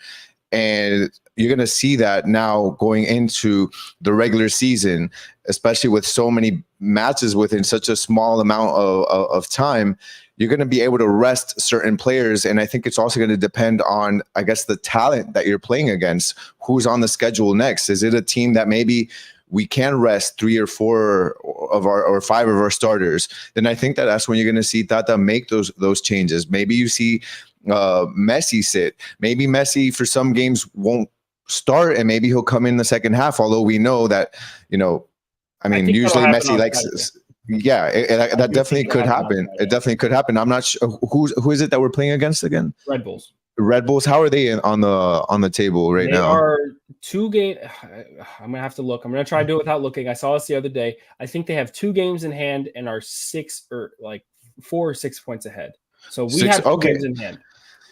And you're going to see that now going into the regular season, especially with so many matches within such a small amount of time. You're going to be able to rest certain players. And I think it's also going to depend on, I guess, the talent that you're playing against. Who's on the schedule next? Is it a team that maybe we can rest 3 or 4 of our, or 5 of our starters? Then I think that's when you're going to see Tata make those changes. Maybe you see Messi sit. Maybe Messi for some games won't start, and maybe he'll come in the second half. Although we know that, I mean, usually Messi likes. Yeah, that definitely could happen. It definitely could happen. I'm not sure who is it that we're playing against again. Red Bulls. Red Bulls. How are they on the table right now? They are 2 games. I'm gonna have to look. I'm gonna try to do it without looking. I saw this the other day. I think they have 2 games in hand and are 6 or like 4 or 6 points ahead. So we have 2 games in hand.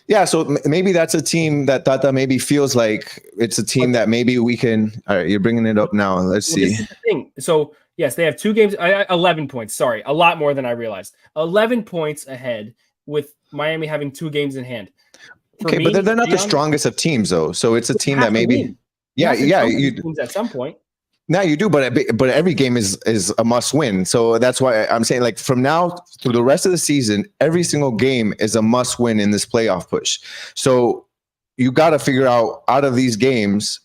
Yeah, so maybe that's a team that Tata maybe feels like it's a team that maybe we can. All right, you're bringing it up now. Let's see. This is the thing. So yes, they have 2 games. 11 points. Sorry, a lot more than I realized. 11 points ahead, with Miami having 2 games in hand. Okay, but they're not the strongest of teams, though. So it's a team that maybe, you at some point. Now you do, but every game is a must win. So that's why I'm saying, like, from now through the rest of the season, every single game is a must win in this playoff push. So you got to figure out of these games,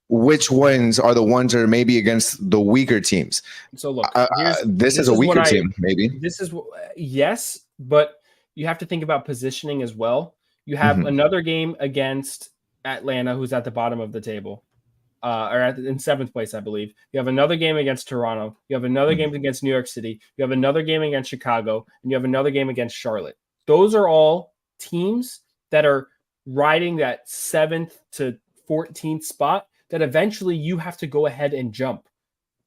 which ones are the ones that are maybe against the weaker teams. So look, this is a weaker team, maybe. This is, yes, but you have to think about positioning as well. You have another game against Atlanta, who's at the bottom of the table, or in 7th place, I believe. You have another game against Toronto. You have another game against New York City. You have another game against Chicago, and you have another game against Charlotte. Those are all teams that are riding that 7th to 14th spot that eventually you have to go ahead and jump.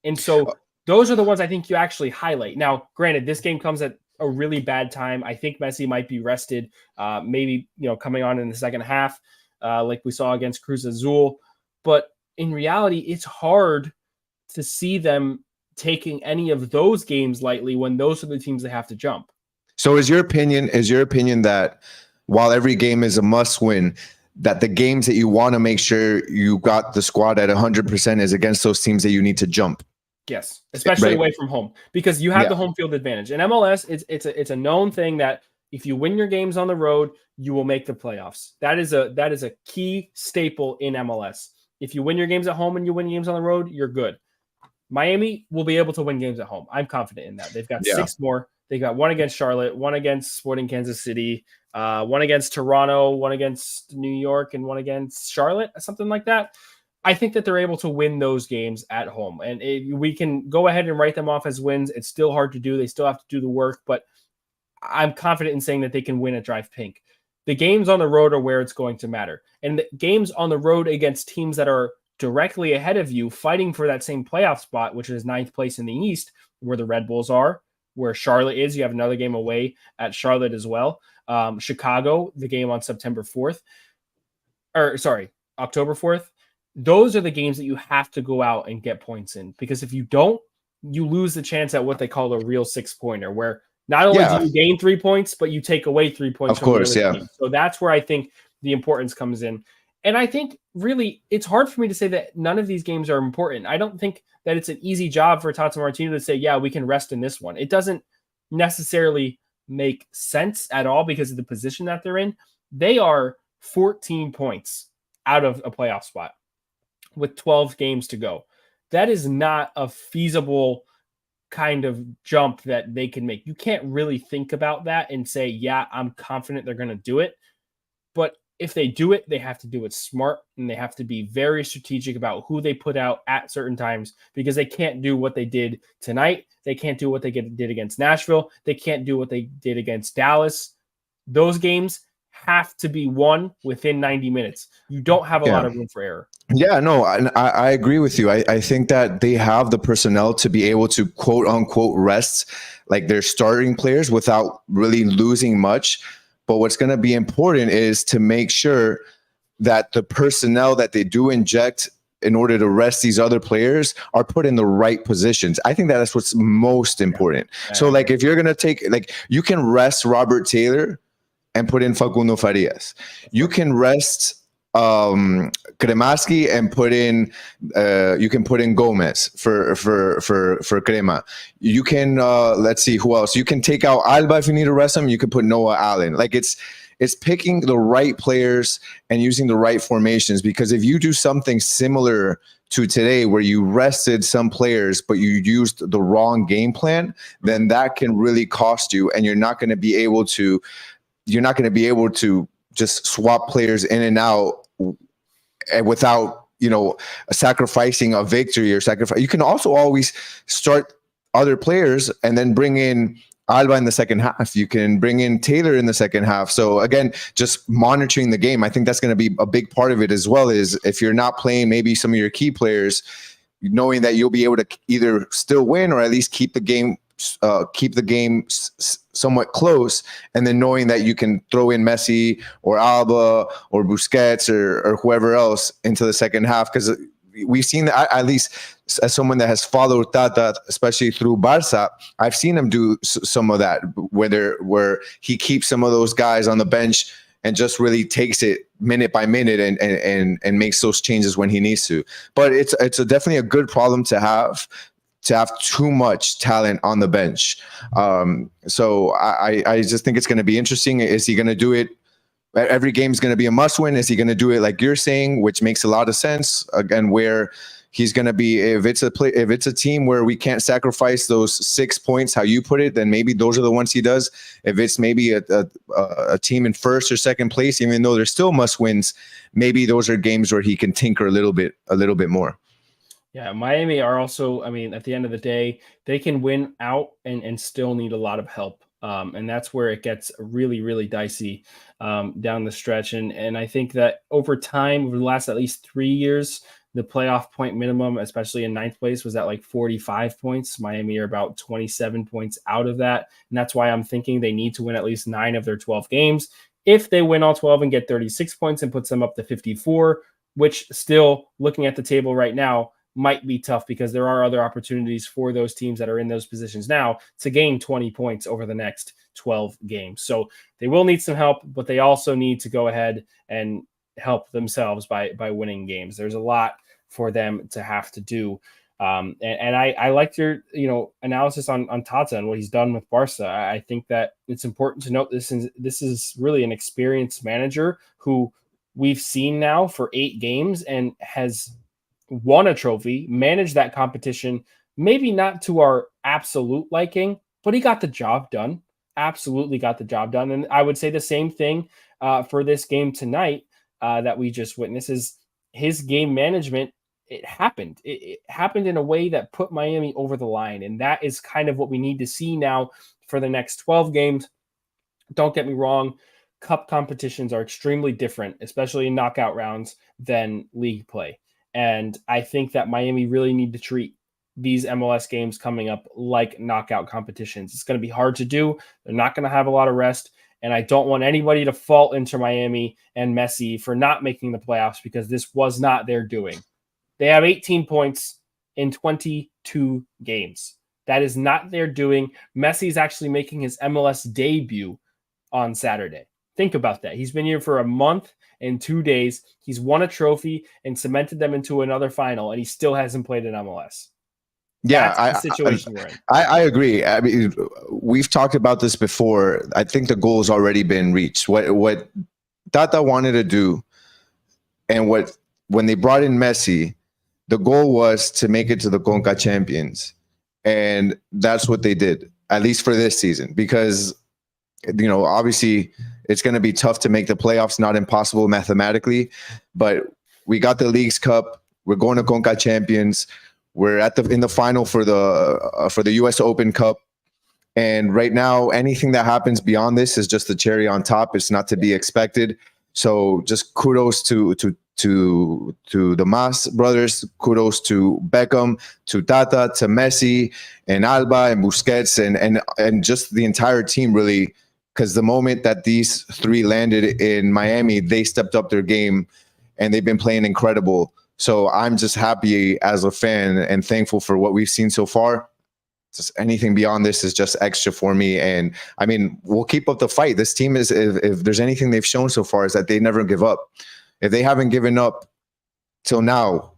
And so those are the ones I think you actually highlight. Now, granted, this game comes at a really bad time. I think Messi might be rested, maybe coming on in the second half, like we saw against Cruz Azul. But in reality, it's hard to see them taking any of those games lightly when those are the teams that have to jump. So is your opinion that while every game is a must win, that the games that you want to make sure you got the squad at 100% is against those teams that you need to jump? Yes, especially away from home, because you have the home field advantage. In MLS, it's a known thing that if you win your games on the road, you will make the playoffs. That is a key staple in MLS. If you win your games at home and you win games on the road, you're good. Miami will be able to win games at home. I'm confident in that. They've got 6 more. They got 1 against Charlotte, 1 against Sporting Kansas City, 1 against Toronto, 1 against New York, and 1 against Charlotte, something like that. I think that they're able to win those games at home, and we can go ahead and write them off as wins. It's still hard to do. They still have to do the work, but I'm confident in saying that they can win at Drive Pink. The games on the road are where it's going to matter, and the games on the road against teams that are directly ahead of you, fighting for that same playoff spot, which is 9th place in the East, where the Red Bulls are, where Charlotte is. You have another game away at Charlotte as well. Chicago, the game on October 4th. Those are the games that you have to go out and get points in, because if you don't, you lose the chance at what they call a real 6-pointer, where not only do you gain 3 points, but you take away 3 points. Of course, yeah. Team. So that's where I think the importance comes in. And I think really it's hard for me to say that none of these games are important. I don't think that it's an easy job for Tata Martino to say, yeah, we can rest in this one. It doesn't necessarily make sense at all because of the position that they're in. They are 14 points out of a playoff spot with 12 games to go. That is not a feasible kind of jump that they can make. You can't really think about that and say, yeah, I'm confident they're going to do it. But if they do it, they have to do it smart, and they have to be very strategic about who they put out at certain times, because they can't do what they did tonight. They can't do what they did against Nashville. They can't do what they did against Dallas. Those games have to be won within 90 minutes. You don't have a lot of room for error. Yeah, no, I agree with you. I think that they have the personnel to be able to quote unquote rest like their starting players without really losing much. But what's going to be important is to make sure that the personnel that they do inject in order to rest these other players are put in the right positions. I think that's what's most important. Yeah. So like if you're going to take, like you can rest Robert Taylor and put in Facundo Farias. You can rest Kremaski and put in you can put in Gomez for Crema. You can let's see who else. You can take out Alba if you need to rest him. You can put Noah Allen. Like it's picking the right players and using the right formations, because if you do something similar to today where you rested some players but you used the wrong game plan, then that can really cost you, and you're not going to be able to just swap players in and out without, sacrificing a victory or sacrifice. You can also always start other players and then bring in Alba in the second half. You can bring in Taylor in the second half. So again, just monitoring the game. I think that's going to be a big part of it as well, is if you're not playing maybe some of your key players, knowing that you'll be able to either still win or at least keep the game somewhat close, and then knowing that you can throw in Messi or Alba or Busquets or whoever else into the second half, because we've seen that, at least as someone that has followed Tata, especially through Barca, I've seen him do some of that, where he keeps some of those guys on the bench and just really takes it minute by minute and makes those changes when he needs to. But it's definitely a good problem to have too much talent on the bench. So I just think it's going to be interesting. Is he going to do it? Every game is going to be a must win. Is he going to do it like you're saying, which makes a lot of sense? Again, where he's going to be, if it's a team where we can't sacrifice those 6 points, how you put it, then maybe those are the ones he does. If it's maybe a team in first or second place, even though they're still must wins, maybe those are games where he can tinker a little bit more. Yeah, Miami are also, at the end of the day, they can win out and still need a lot of help. And that's where it gets really, really dicey down the stretch. And I think that over time, over the last at least 3 years, the playoff point minimum, especially in ninth place, was at like 45 points. Miami are about 27 points out of that. And that's why I'm thinking they need to win at least 9 of their 12 games. If they win all 12 and get 36 points and puts them up to 54, which still, looking at the table right now, might be tough, because there are other opportunities for those teams that are in those positions now to gain 20 points over the next 12 games. So they will need some help, but they also need to go ahead and help themselves by winning games. There's a lot for them to have to do. And I liked your analysis on Tata and what he's done with Barca. I think that it's important to note this is really an experienced manager who we've seen now for 8 games and has won a trophy, managed that competition, maybe not to our absolute liking, but he got the job done. Absolutely got the job done. And I would say the same thing for this game tonight that we just witnessed. Is his game management. It happened. It happened in a way that put Miami over the line. And that is kind of what we need to see now for the next 12 games. Don't get me wrong. Cup competitions are extremely different, especially in knockout rounds, than league play. And I think that Miami really need to treat these MLS games coming up like knockout competitions. It's going to be hard to do. They're not going to have a lot of rest. And I don't want anybody to fault Inter Miami and Messi for not making the playoffs, because this was not their doing. They have 18 points in 22 games. That is not their doing. Messi is actually making his MLS debut on Saturday. Think about that. He's been here for a month and 2 days. He's won a trophy and cemented them into another final, and he still hasn't played in MLS. Yeah, That's the situation we're in. I agree. I mean, we've talked about this before. I think the goal's already been reached. What Tata wanted to do, and when they brought in Messi, the goal was to make it to the Conca Champions, and that's what they did, at least for this season. Because obviously, it's going to be tough to make the playoffs. Not impossible mathematically, but we got the Leagues Cup. We're going to Conca Champions. We're in the final for the U.S. Open Cup, and right now, anything that happens beyond this is just the cherry on top. It's not to be expected. So, just kudos to the Mas brothers, kudos to Beckham, to Tata, to Messi, and Alba, and Busquets, and just the entire team, really. Because the moment that these three landed in Miami, they stepped up their game, and they've been playing incredible. So I'm just happy as a fan and thankful for what we've seen so far. Just anything beyond this is just extra for me. And I mean, we'll keep up the fight. This team is, if there's anything they've shown so far, is that they never give up. If they haven't given up till now,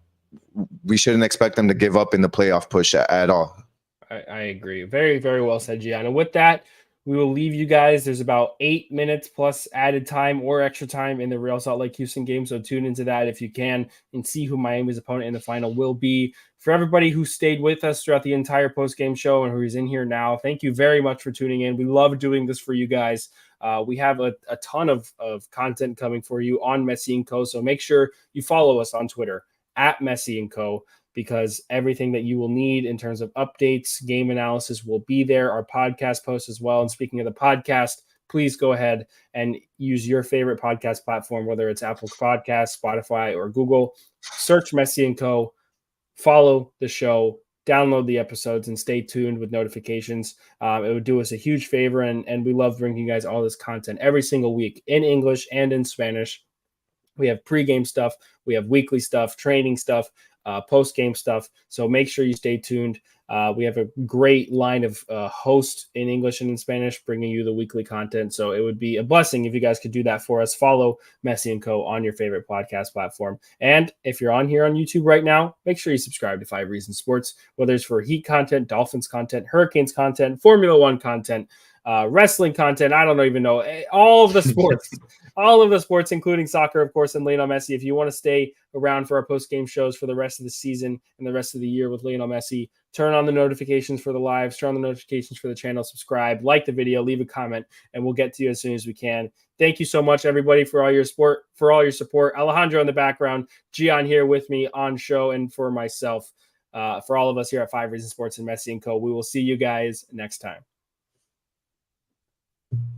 we shouldn't expect them to give up in the playoff push at all. I agree. Very, very well said, Gianna. With that, we will leave you guys. There's about 8 minutes plus added time or extra time in the Real Salt Lake Houston game. So tune into that if you can and see who Miami's opponent in the final will be. For everybody who stayed with us throughout the entire post-game show and who's in here now, thank you very much for tuning in. We love doing this for you guys. We have a ton of content coming for you on Messi & Co. So make sure you follow us on Twitter at Messi & Co. because everything that you will need in terms of updates, game analysis will be there, our podcast posts as well. And speaking of the podcast, please go ahead and use your favorite podcast platform, whether it's Apple Podcasts, Spotify, or Google. Search Messi & Co., follow the show, download the episodes, and stay tuned with notifications. It would do us a huge favor, and we love bringing you guys all this content every single week in English and in Spanish. We have pregame stuff, we have weekly stuff, training stuff, post-game stuff. So make sure you stay tuned. We have a great line of hosts in English and in Spanish bringing you the weekly content. So it would be a blessing if you guys could do that for us. Follow Messi & Co. on your favorite podcast platform. And if you're on here on YouTube right now, make sure you subscribe to 5 Reasons Sports, whether it's for Heat content, Dolphins content, Hurricanes content, Formula One content, wrestling content. I don't even know. All of the sports, including soccer, of course, and Lionel Messi. If you want to stay around for our post-game shows for the rest of the season and the rest of the year with Lionel Messi, turn on the notifications for the lives, turn on the notifications for the channel, subscribe, like the video, leave a comment, and we'll get to you as soon as we can. Thank you so much, everybody, for all your support. Alejandro in the background, Gian here with me on show, and for myself, for all of us here at 5 Reasons Sports and Messi & Co. We will see you guys next time.